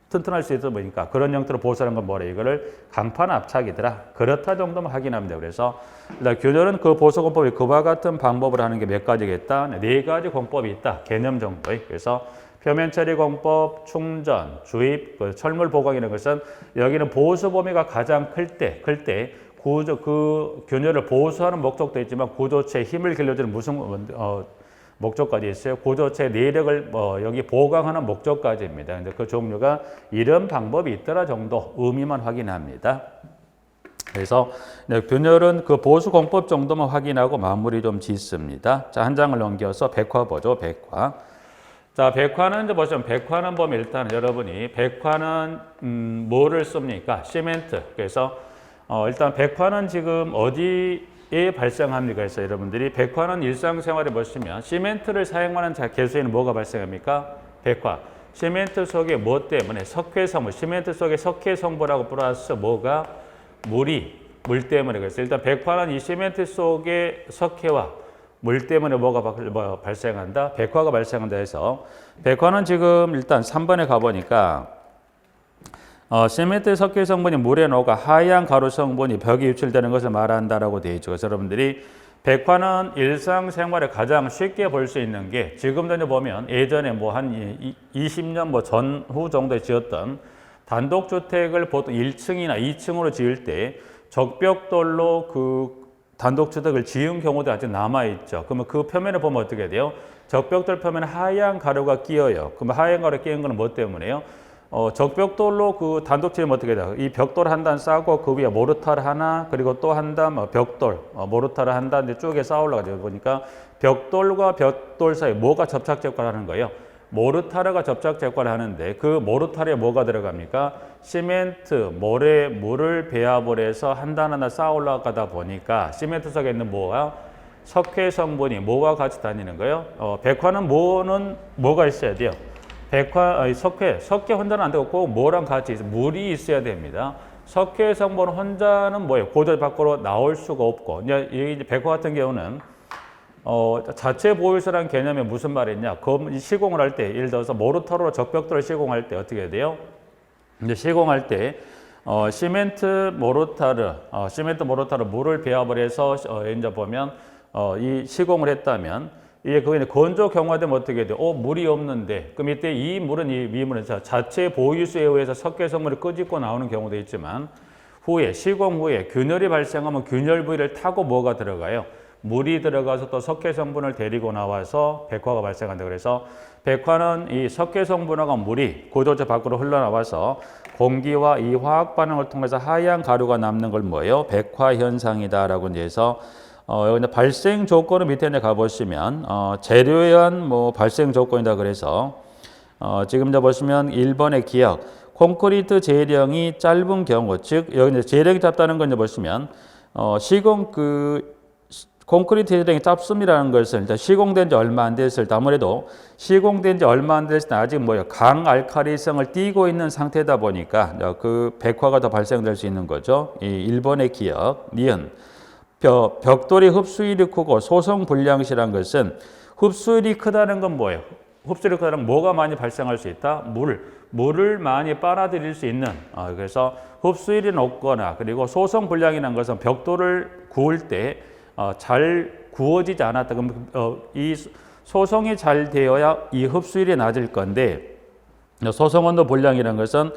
튼튼할 수 있어 보니까 그런 형태로 보수하는 건 뭐래? 이거를 강판 압착이더라. 그렇다 정도만 확인하면 돼요. 그래서 일단 균열은 그 보수 공법이 그와 같은 방법을 하는 게 몇 가지겠다? 네 가지 공법이 있다. 개념 정도의. 그래서 표면 처리 공법, 충전, 주입, 철물 보강이라는 것은 여기는 보수 범위가 가장 클 때 그 균열을 보수하는 목적도 있지만 구조체에 힘을 길러주는 무슨 목적까지 있어요. 구조체 내력을 여기 보강하는 목적까지입니다. 근데 그 종류가 이런 방법이 있더라 정도 의미만 확인합니다. 그래서 균열은 그 보수 공법 정도만 확인하고 마무리 좀 짓습니다. 자, 한 장을 넘겨서 백화 보죠. 백화. 자, 백화는 이제 보시면 백화는 보면 일단 여러분이 백화는 뭐를 씁니까? 시멘트. 그래서 일단 백화는 지금 어디에 발생합니까? 그래서 여러분들이 백화는 일상생활에 보시면 시멘트를 사용하는 개수에는 뭐가 발생합니까? 백화. 시멘트 속에 뭐 때문에? 석회성분. 시멘트 속에 석회성분하고 플러스 뭐가? 물 때문에. 그래서 일단 백화는 이 시멘트 속에 석회와 물 때문에 뭐가 발생한다? 백화가 발생한다 해서 백화는 지금 일단 3번에 가보니까 시멘트 석회 성분이 물에 녹아 하얀 가루 성분이 벽에 유출되는 것을 말한다라고 되어 있죠. 그래서 여러분들이 백화는 일상생활에 가장 쉽게 볼 수 있는 게 지금도 보면 예전에 뭐 한 20년 뭐 전후 정도에 지었던 단독주택을 보통 1층이나 2층으로 지을 때 적벽돌로 그 단독주택을 지은 경우도 아직 남아있죠. 그러면 그 표면을 보면 어떻게 돼요? 적벽돌 표면에 하얀 가루가 끼어요. 그러면 하얀 가루 끼는 건 뭐 때문에요? 적벽돌로 그 단독지으면 어떻게 돼요? 이 벽돌 한 단 싸고 그 위에 모르타르 하나 그리고 또 한 단 벽돌 모르타르 한 단 쪼개 쌓아 올라가죠. 보니까 벽돌과 벽돌 사이 뭐가 접착 제거를 하는 거예요? 모르타르가 접착 제거를 하는데 그 모르타르에 뭐가 들어갑니까? 시멘트, 모래, 물을 배합을 해서 한 단 하나 쌓아 올라가다 보니까 시멘트 속에 있는 뭐가? 석회 성분이 뭐와 같이 다니는 거예요? 백화는 뭐가 있어야 돼요? 석회 혼자는 안 되고 꼭 뭐랑 같이 있어요? 물이 있어야 됩니다. 석회 성분 혼자는 뭐예요? 고절 밖으로 나올 수가 없고 이제 백화 같은 경우는 자체 보유서라는 개념이 무슨 말이냐? 시공을 할 때 예를 들어서 모르타르로 적벽돌을 시공할 때 어떻게 돼요? 이제 시공할 때 시멘트 모르타르 물을 배합을 해서 이제 보면 이 시공을 했다면 이게 그게 건조 경화되면 어떻게 돼요? 물이 없는데 그럼 이때 이 미물은 자체 보유수에 의해서 석회 성분이 끄집고 나오는 경우도 있지만 시공 후에 균열이 발생하면 균열 부위를 타고 뭐가 들어가요? 물이 들어가서 또 석회 성분을 데리고 나와서 백화가 발생한다. 그래서 백화는 이 석회 성분하고 물이 구조체 밖으로 흘러나와서 공기와 이 화학 반응을 통해서 하얀 가루가 남는 걸 뭐예요? 백화 현상이다라고 이제 해서 여기 발생 조건은 밑에 이제 가보시면 재료에 의한 발생 조건이다 그래서 지금 이제 보시면 1번의 기억 콘크리트 재령이 짧은 경우 즉 여기 이제 재령이 짧다는 건 이제 보시면 시공 콘크리트 해드링이 짭습이라는 것을 일단 시공된 지 얼마 안 됐을 때 아무래도 시공된 지 얼마 안 됐을 때 아직 강알칼리성을 띠고 있는 상태다 보니까 그 백화가 더 발생될 수 있는 거죠. 이 1번의 기억, 니은. 벽돌이 흡수율이 크고 소성 불량시란 것은 흡수율이 크다는 건 뭐예요? 흡수율이 크다는 건 뭐가 많이 발생할 수 있다? 물을 많이 빨아들일 수 있는. 그래서 흡수율이 높거나 그리고 소성 불량이라는 것은 벽돌을 구울 때 잘 구워지지 않았다. 그럼 이 소성이 잘 되어야 이 흡수율이 낮을 건데 소성 온도 불량이라는 것은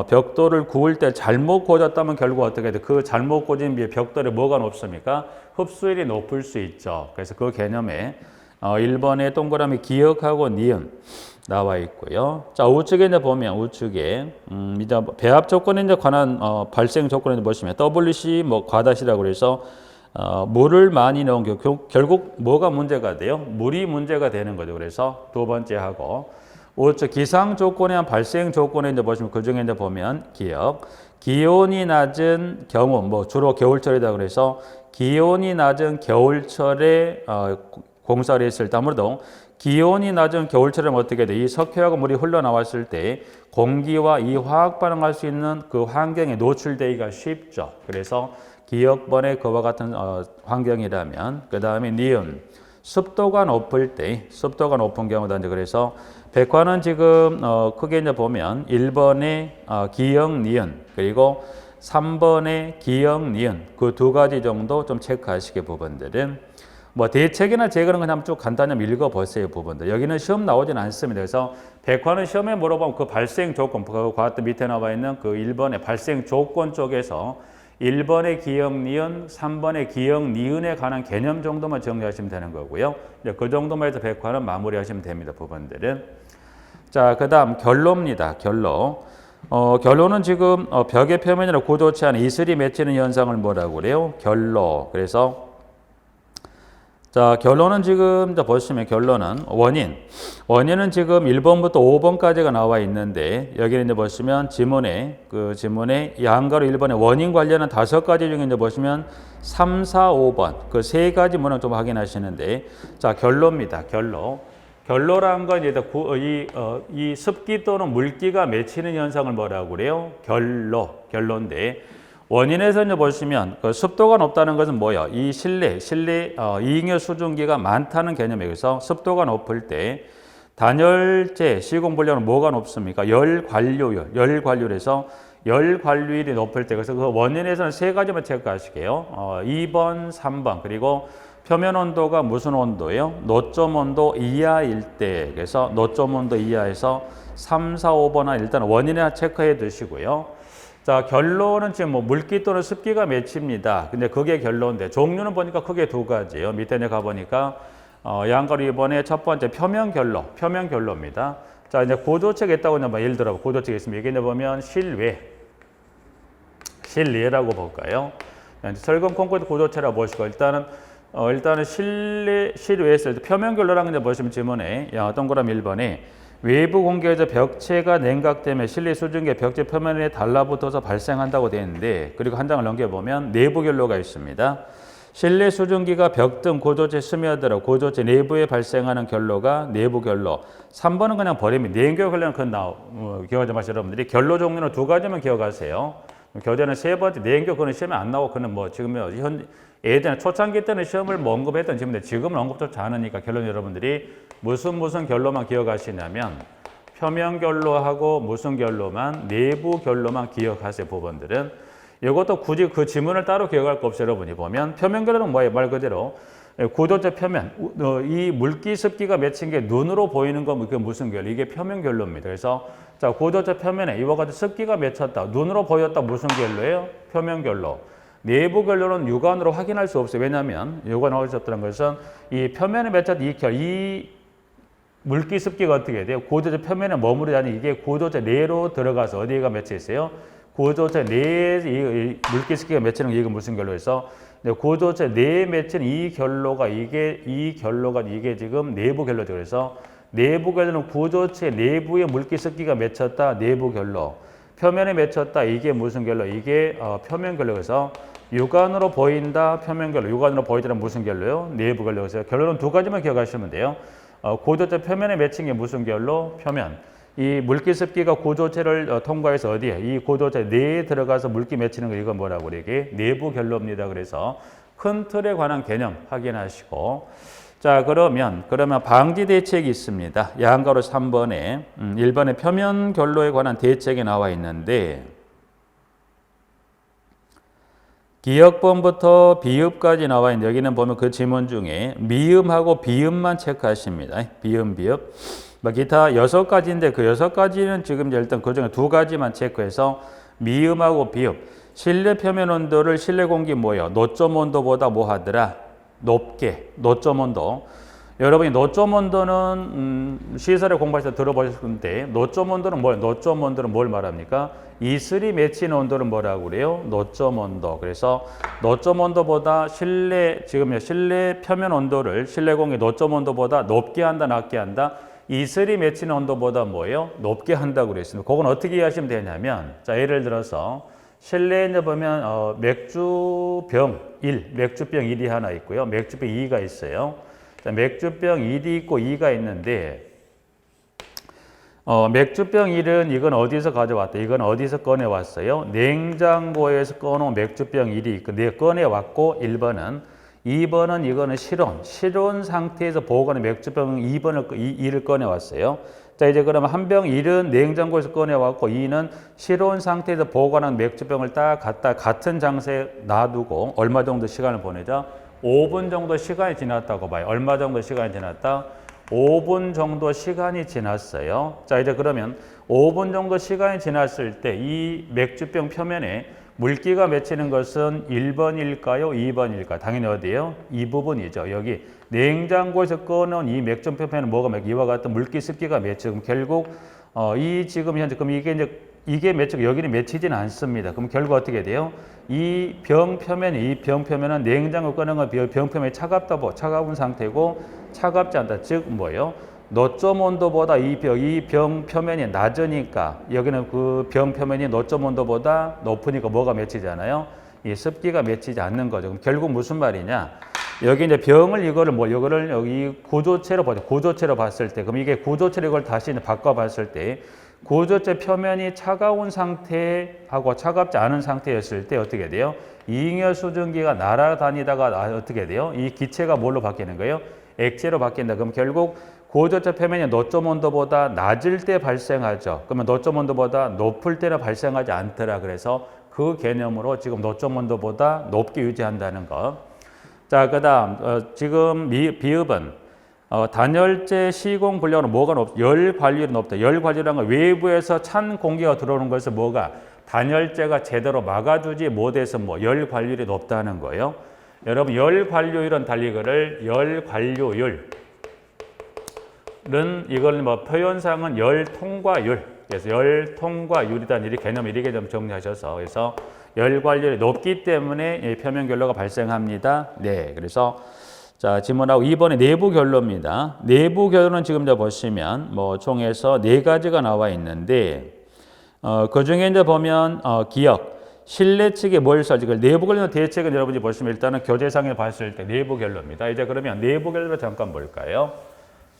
벽돌을 구울 때 잘못 구워졌다면 결국 어떻게 돼? 그 잘못 구워진 벽돌에 뭐가 높습니까? 흡수율이 높을 수 있죠. 그래서 그 개념에 1번에 동그라미 기억하고 니은 나와 있고요. 자, 우측에 이제 보면 우측에 이제 배합 조건에 이제 관한 발생 조건에 보시면 WC 과다시라고 그래서 물을 많이 넣은 결국 뭐가 문제가 돼요? 물이 문제가 되는 거죠. 그래서 두 번째 하고 우측 기상 조건에 한 발생 조건에 이제 보시면 그 중에 이제 보면 기온이 낮은 경우 주로 겨울철이다 그래서 기온이 낮은 겨울철에 공사를 했을 때 아무래도 기온이 낮은 겨울철에는 어떻게 돼? 이 석회하고 물이 흘러나왔을 때 공기와 이 화학 반응할 수 있는 그 환경에 노출되기가 쉽죠. 그래서 기억번에 그와 같은 환경이라면 그 다음에 니은 습도가 높은 경우다. 그래서 백화는 지금 크게 이제 보면 1번에 기역 니은 그리고 3번에 기역 니은 그 두 가지 정도 좀 체크하시게 부분들은 대책이나 제거는 그냥 쭉 간단히 읽어보세요 부분들. 여기는 시험 나오진 않습니다. 그래서 백화는 시험에 물어보면 그 발생 조건, 그 같은 밑에 나와 있는 그 1번의 발생 조건 쪽에서 1번의 기역 니은, 3번의 기역 니은에 관한 개념 정도만 정리하시면 되는 거고요. 이제 그 정도만 해서 백화는 마무리하시면 됩니다. 부분들은. 자, 그 다음 결로입니다. 결로는 지금 벽의 표면이나 고조치 않은 이슬이 맺히는 현상을 뭐라고 그래요? 결로. 그래서 자, 결론은 지금 보시면 결론은 원인은 지금 1번부터 5번까지가 나와 있는데 여기는 이제 보시면 지문에 이 한가로 1번에 원인 관련한 5가지 중에 이제 보시면 3, 4, 5번 그 세 가지 문항 좀 확인하시는데 자, 결로입니다. 결로라는 건 이제 이 습기 또는 물기가 맺히는 현상을 뭐라고 그래요? 결로인데 원인에서 이제 보시면 그 습도가 높다는 것은 뭐예요? 이 실내 이잉여 수증기가 많다는 개념이에요. 그래서 습도가 높을 때 단열재 시공불량은 뭐가 높습니까? 열관류율에서 열관류율이 높을 때 그래서 그 원인에서는 세 가지만 체크하시게요. 2번, 3번 그리고 표면 온도가 무슨 온도예요? 노점 온도 이하일 때 그래서 노점 온도 이하에서 3, 4, 5번은 일단 원인에 체크해 두시고요. 자, 결론은 지금 물기 또는 습기가 맺힙니다. 근데 그게 결론인데 종류는 보니까 크게 두 가지예요. 밑에 가보니까 양가로 2번에 첫 번째 표면결로입니다. 자, 이제 고조체가 있다고 예를 들어 고조체가 있으면 여기 보면 실내라고 볼까요? 철근 콘크리트 고조체라고 보시고 일단은 실외에서 표면결로라는 게 보시면 지문에 동그라미 1번에 외부 공기에서 벽체가 냉각되면 실내 수증기가 벽체 표면에 달라붙어서 발생한다고 되어 있는데 그리고 한 장을 넘겨보면 내부 결로가 있습니다. 실내 수증기가 벽 등 고조체 스며들어 고조체 내부에 발생하는 결로가 내부 결로. 3번은 그냥 버립니다. 내연결 결로는 기억하지 마시고 여러분들이 결로 종류는 두 가지만 기억하세요. 교재는 세 번째 내연결 그거는 시험에 안 나오고 그는 지금 예전에 초창기 때는 시험을 언급했던 지문인데 지금은 언급조차 않으니까 결론 여러분들이 무슨 결로만 기억하시냐면 표면 결로하고 무슨 결로만 내부 결로만 기억하세요. 부분들은 이것도 굳이 그 지문을 따로 기억할 거 없이 여러분이 보면 표면 결로는 뭐예요? 말 그대로 고조체 표면 이 물기 습기가 맺힌 게 눈으로 보이는 거 그게 무슨 결로? 이게 표면 결로입니다. 그래서 자, 고조체 표면에 이와 같은 습기가 맺혔다. 눈으로 보였다. 무슨 결로예요? 표면 결로. 내부 결로는 육안으로 확인할 수 없어요. 왜냐하면 육안으로 확인할 수 없다는 것은 이 표면에 맺혔던 이 물기 습기가 어떻게 돼요? 고조체 표면에 머무르지 않는 이게 고조체 내로 들어가서 어디가 맺혀 있어요? 고조체 내에 이 물기 습기가 맺히는 게 이게 무슨 결로에서 고조체 내에 맺힌 이 결로가 이게 지금 내부 결로죠. 그래서 내부 결로는 고조체 내부에 물기 습기가 맺혔다. 내부 결로. 표면에 맺혔다. 이게 무슨 결로? 이게 표면 결로에서 육안으로 보인다. 표면 결로. 육안으로 보이더라 무슨 결로요? 내부 결로에서 결론은 두 가지만 기억하시면 돼요. 구조체 표면에 맺힌 게 무슨 결로? 표면. 이 물기 습기가 구조체를 통과해서 어디에? 이 구조체 내에 들어가서 물기 맺히는 거 이건 뭐라고 그래? 이게 내부 결로입니다. 그래서 큰 틀에 관한 개념 확인하시고 자 그러면 방지 대책이 있습니다. 양가로 3번에 1번에 표면 결로에 관한 대책이 나와 있는데 기역본부터 비읍까지 나와 있는데 여기는 보면 그 지문 중에 미음하고 비읍만 체크하십니다. 비음, 비읍. 기타 6가지인데 그 6가지는 지금 일단 그 중에 2가지만 체크해서 미음하고 비읍. 실내 표면 온도를 실내 공기 뭐예요? 노점 온도보다 뭐 하더라? 높게. 노점 온도. 여러분이 노점 온도는 시설에 공부할 때 들어보셨을 텐데 노점 온도는 뭐예요? 노점 온도는 뭘 말합니까? 이슬이 맺힌 온도를 뭐라고 그래요? 노점 온도. 그래서 노점 온도보다 실내 표면 온도를 실내 공기 노점 온도보다 높게 한다, 낮게 한다? 이슬이 맺힌 온도보다 뭐예요? 높게 한다고 그랬습니다. 그건 어떻게 이해하시면 되냐면 자 예를 들어서 실내에 보면 맥주병 1이 하나 있고요. 맥주병 2가 있어요. 자, 맥주병 1이 있고 2가 있는데 맥주병 1은 이건 어디서 가져왔다? 이건 어디서 꺼내왔어요? 냉장고에서 꺼놓은 맥주병 1이 있고 꺼내왔고 1번은 2번은 이거는 실온 상태에서 보관한 맥주병 2를 꺼내왔어요. 자 이제 그러면 한 병 1은 냉장고에서 꺼내왔고 2는 실온 상태에서 보관한 맥주병을 딱 갖다 같은 장소에 놔두고 얼마 정도 시간을 보내자? 5분 정도 시간이 지났다고 봐요. 얼마 정도 시간이 지났다? 5분 정도 시간이 지났어요. 자 이제 그러면 5분 정도 시간이 지났을 때 이 맥주병 표면에 물기가 맺히는 것은 1번일까요? 2번일까요? 당연히 어디예요? 이 부분이죠. 여기 냉장고에서 꺼놓은 이 맥주병 표면에 뭐가 이와 같은 물기 습기가 맺히고 결국 지금 현재 그럼 이게 맺히고 여기는 맺히진 않습니다. 그럼 결국 어떻게 돼요? 이 병 표면은 냉장고 꺼내는 병 표면이 차가운 상태고 차갑지 않다. 즉 뭐예요? 노점 온도보다 이 병 표면이 낮으니까 여기는 그 병 표면이 노점 온도보다 높으니까 뭐가 맺히잖아요. 이 습기가 맺히지 않는 거죠. 그럼 결국 무슨 말이냐? 여기 이제 이거를 여기 구조체로 보죠. 구조체로 봤을 때 그럼 이게 구조체로 이걸 다시 바꿔 봤을 때 구조체 표면이 차가운 상태하고 차갑지 않은 상태였을 때 어떻게 돼요? 이잉여 수증기가 날아다니다가 어떻게 돼요? 이 기체가 뭘로 바뀌는 거예요? 액체로 바뀐다. 그럼 결국 구조체 표면이 노점 온도보다 낮을 때 발생하죠. 그러면 노점 온도보다 높을 때는 발생하지 않더라. 그래서 그 개념으로 지금 노점 온도보다 높게 유지한다는 것. 자, 그다음 지금 비읍은 단열재 시공 분량은 뭐가 열 관리율이 높다. 열 관리율은 외부에서 찬 공기가 들어오는 것을 단열재가 제대로 막아주지 못해서 열 관리율이 높다는 거예요. 여러분 열 관리율은 달리기를 열 관리율 이걸 표현상은 열 통과율. 그래서 열 통과율이라는 이 개념 정리하셔서 그래서 열 관리율이 높기 때문에 표면 결로가 발생합니다. 네, 그래서 자 질문하고 2번에 내부 결로입니다. 내부 결로는 지금 보시면 총에서 4가지가 나와 있는데 그 중에 이제 보면 기역 실내 측에 뭘 써지? 내부 결로 대책은 여러분이 보시면 일단은 교재상에 봤을 때 내부 결로입니다. 이제 그러면 내부 결로를 잠깐 볼까요?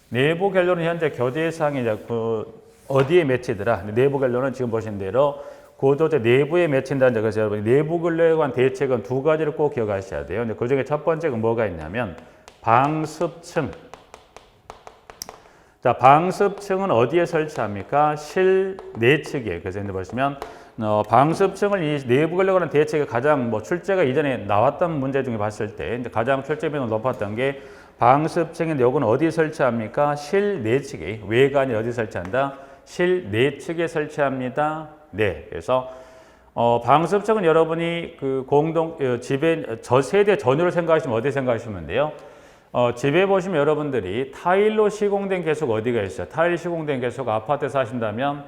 내부 결로는 현재 교재상에 어디에 맺히더라? 내부 결로는 지금 보신 대로 구조체 내부에 맺힌다는 그래서 여러분 내부 결로에 관한 대책은 2가지를 꼭 기억하셔야 돼요. 근데 그 중에 첫 번째가 뭐가 있냐면 방습층. 자, 방습층은 어디에 설치합니까? 실내 측에. 그래서 이제 보시면 방습층을 이 내부 결로에 관한 대책이 가장 출제가 이전에 나왔던 문제 중에 봤을 때 이제 가장 출제 비율이 높았던 게 방습층인데 요거는 어디에 설치합니까? 실내 측에. 외관이 어디 설치한다? 실내 측에 설치합니다. 네. 그래서 방습층은 여러분이 그 집에 저세대 전후를 생각하시면 어디 생각하시면 돼요? 집에 보시면 여러분들이 타일로 시공된 개수가 어디가 있어요? 타일 시공된 개수가 아파트에 사신다면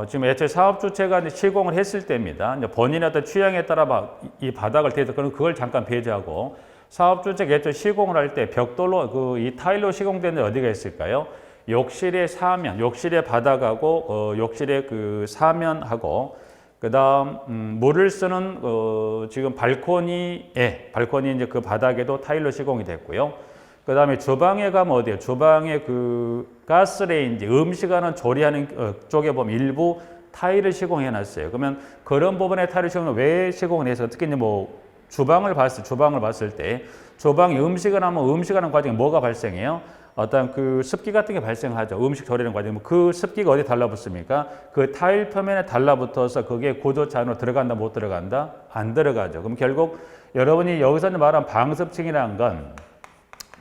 지금 애초에 사업주체가 시공을 했을 때입니다. 본인의 어떤 취향에 따라 이 바닥을 대서 그걸 잠깐 배제하고 사업주체가 애초에 시공을 할 때 벽돌로 이 타일로 시공된 데 어디가 있을까요? 욕실의 사면, 욕실의 바닥하고 욕실의 그 사면하고 그다음 물을 쓰는 지금 발코니 이제 그 바닥에도 타일로 시공이 됐고요. 그다음에 주방에 가면 어디에요? 주방에 그 가스레인지 음식하는 조리하는 쪽에 보면 일부 타일을 시공해 놨어요. 그러면 그런 부분에 타일을 시공을 왜 시공을 해서 특히 이제 뭐 주방을 봤을 때 주방에 음식을 하면 음식하는 과정에 뭐가 발생해요? 어떤 그 습기 같은 게 발생하죠. 음식 조리하는 과정에 그 습기가 어디 달라붙습니까? 그 타일 표면에 달라붙어서 그게 구조체 안으로 들어간다 못 들어간다? 안 들어가죠. 그럼 결국 여러분이 여기서 말한 방습층이라는 건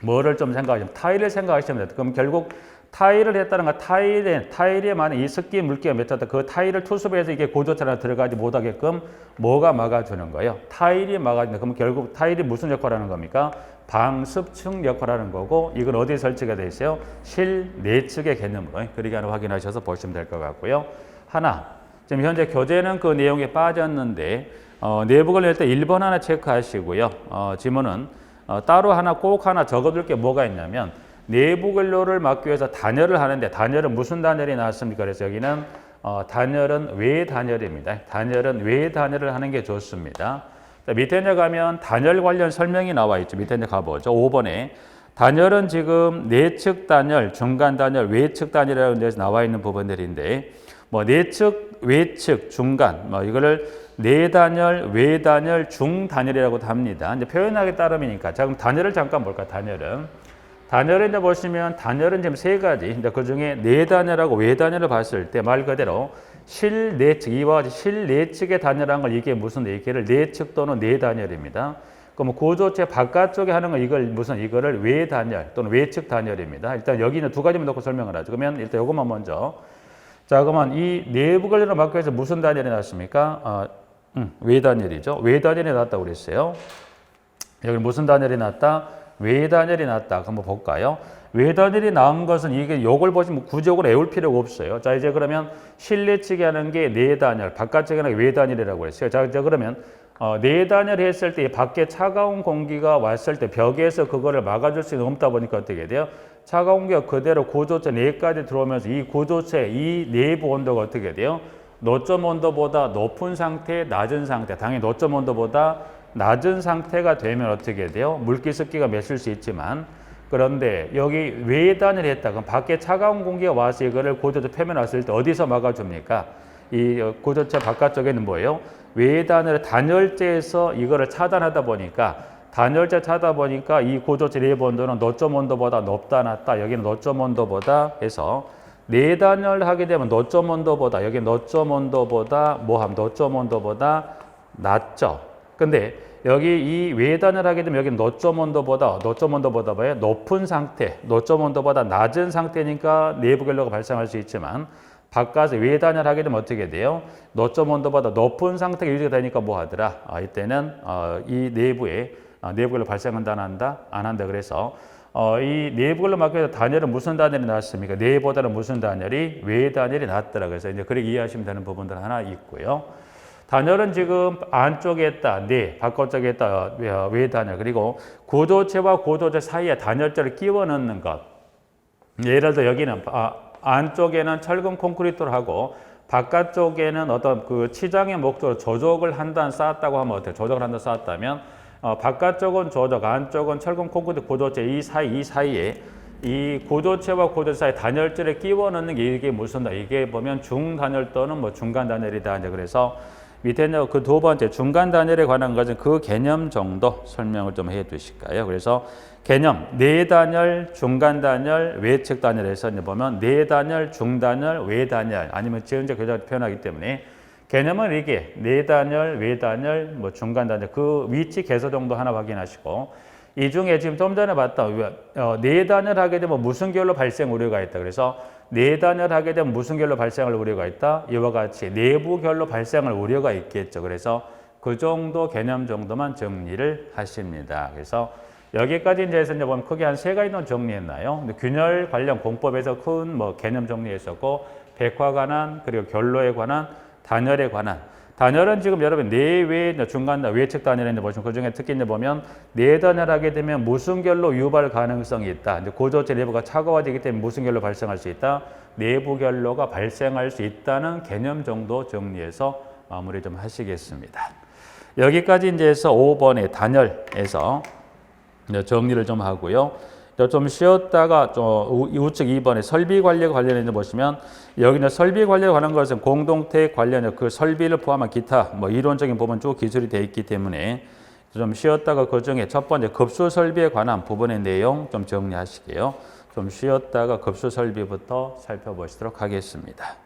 뭐를 좀 생각하시면 타일을 생각하시면 됩니다. 그럼 결국 타일을 했다는 건 타일에 만약 이 습기 물기가 맺혔다. 그 타일을 투습해서 이게 고조체로 들어가지 못하게끔 뭐가 막아주는 거예요? 타일이 막아준다. 그럼 결국 타일이 무슨 역할을 하는 겁니까? 방습층 역할을 하는 거고 이건 어디에 설치가 되어 있어요? 실내측의 개념으로 그렇게 하나 확인하셔서 보시면 될 것 같고요. 하나, 지금 현재 교재는 그 내용에 빠졌는데 내부 관련 일단 1번 하나 체크하시고요. 지문은 따로 하나 꼭 하나 적어둘 게 뭐가 있냐면 내부 근로를 막기 위해서 단열을 하는데 단열은 무슨 단열이 나왔습니까? 그래서 여기는 단열은 외 단열입니다. 단열은 외 단열을 하는 게 좋습니다. 자, 밑에 이제 가면 단열 관련 설명이 나와 있죠. 밑에 이제 가보죠. 5번에 단열은 지금 내측 단열, 중간 단열, 외측 단열이라는 데서 나와 있는 부분들인데 뭐 내측, 외측, 중간 뭐 이거를 내단열, 외단열, 중단열이라고도 합니다. 이제 표현하기 따름이니까. 자, 그럼 단열을 잠깐 볼까? 단열을 이제 보시면 단열은 지금 세 가지. 그 중에 내단열하고 외단열을 봤을 때 말 그대로 실내측, 이와 같이 실내측의 단열한 걸 이게 무슨 얘기를 내측 또는 내단열입니다. 그럼 구조체 바깥쪽에 하는 거 이거를 외단열 또는 외측 단열입니다. 일단 여기는 두 가지만 놓고 설명을 하죠. 그러면 일단 이것만 먼저. 자, 그러면 이 내부 관련을 막기 위해서 무슨 단열이 났습니까? 외단열이죠. 외단열이 났다고 그랬어요. 여기 무슨 단열이 났다? 외단열이 났다. 한번 볼까요? 외단열이 나온 것은 이게 요걸 보시면 구조적으로 외울 필요가 없어요. 자, 이제 그러면 실내 측에 하는 게 내단열, 바깥쪽에 하는 게 외단열이라고 했어요. 자, 이제 그러면 내단열 했을 때 밖에 차가운 공기가 왔을 때 벽에서 그거를 막아줄 수 없다 보니까 어떻게 돼요? 차가운 공기가 그대로 구조체 내까지 들어오면서 이 구조체, 이 내부 온도가 어떻게 돼요? 노점 온도보다 높은 상태, 낮은 상태, 당연히 노점 온도보다 낮은 상태가 되면 어떻게 돼요? 물기 습기가 맺힐 수 있지만 그런데 여기 외단을 했다. 그럼 밖에 차가운 공기가 와서 이거를 구조체 표면에 왔을 때 어디서 막아줍니까? 이 구조체 바깥쪽에는 뭐예요? 외단을 단열재에서 이거를 차단하다 보니까 단열재 차다 보니까 이 구조체 내부 온도는 노점 온도보다 높다 낮다. 여기는 노점 온도보다 해서 내단열 하게 되면 노점 온도보다 여기 노점 온도보다 뭐함? 노점 온도보다 낮죠. 근데 여기 이 외단을 하게 되면 여기 노점 온도보다 뭐예요? 높은 상태, 노점 온도보다 낮은 상태니까 내부 결로가 발생할 수 있지만 바깥에 외단을 하게 되면 어떻게 돼요? 노점 온도보다 높은 상태가 유지가 되니까 뭐 하더라? 이때는 이 내부에 내부 결로 발생한다 안 한다? 안 한다. 그래서 이 내부 결로 막혀서 단열은 무슨 단열이 나왔습니까? 내보다는 무슨 단열이? 외단열이 낫더라. 그래서 이제 그렇게 이해하시면 되는 부분들 하나 있고요. 단열은 지금 안쪽에 있다, 바깥쪽에 있다, 외단열. 그리고 구조체와 구조체 사이에 단열재를 끼워 넣는 것. 예를 들어 여기는 안쪽에는 철근 콘크리트를 하고 바깥쪽에는 어떤 그 치장의 목적으로 조적을 한단 쌓았다고 하면 어때요? 조적을 한단 쌓았다면 바깥쪽은 조적, 안쪽은 철근 콘크리트 구조체 이 사이에 이 구조체와 구조체 사이 단열재를 끼워 넣는 게 이게 무슨 이게 보면 중단열 또는 뭐 중간 단열이다. 이제 그래서 밑에 그 두 번째 중간 단열에 관한 것은 그 개념 정도 설명을 좀 해 두실까요? 그래서 개념 내단열, 중간 단열, 외측 단열에서 이제 보면 내단열, 중단열, 외단열 아니면 지금제 교재가 표현하기 때문에 개념은 이게 내단열, 외단열, 뭐 중간 단열 그 위치 개수 정도 하나 확인하시고 이 중에 지금 좀 전에 봤다 내단열 하게 되면 무슨 결로 발생 우려가 있다. 그래서 내단열 하게 되면 무슨 결로 발생할 우려가 있다? 이와 같이 내부 결로 발생할 우려가 있겠죠. 그래서 그 정도 개념 정도만 정리를 하십니다. 그래서 여기까지 이제 보면 크게 한 세 가지 정도 정리했나요? 균열 관련 공법에서 큰 뭐 개념 정리했었고 백화 관한 그리고 결로에 관한 단열에 관한 단열은 지금 여러분 내외 중간 외측 단열인데 보시면 그 중에 특히 이제 보면 내단열하게 되면 무순결로 유발 가능성이 있다. 이제 고조체 내부가 차가워지기 때문에 무순결로 발생할 수 있다. 내부결로가 발생할 수 있다는 개념 정도 정리해서 마무리 좀 하시겠습니다. 여기까지 이제 해서 5번의 단열에서 정리를 좀 하고요. 좀 쉬었다가 우측 2번에 설비 관리와 관련해서 보시면 여기는 설비 관리와 관한 것은 공동택 관련 그 설비를 포함한 기타 뭐 이론적인 부분 쭉 기술이 되어 있기 때문에 좀 쉬었다가 그 중에 첫 번째 급수 설비에 관한 부분의 내용 좀 정리하실게요. 좀 쉬었다가 급수 설비부터 살펴보시도록 하겠습니다.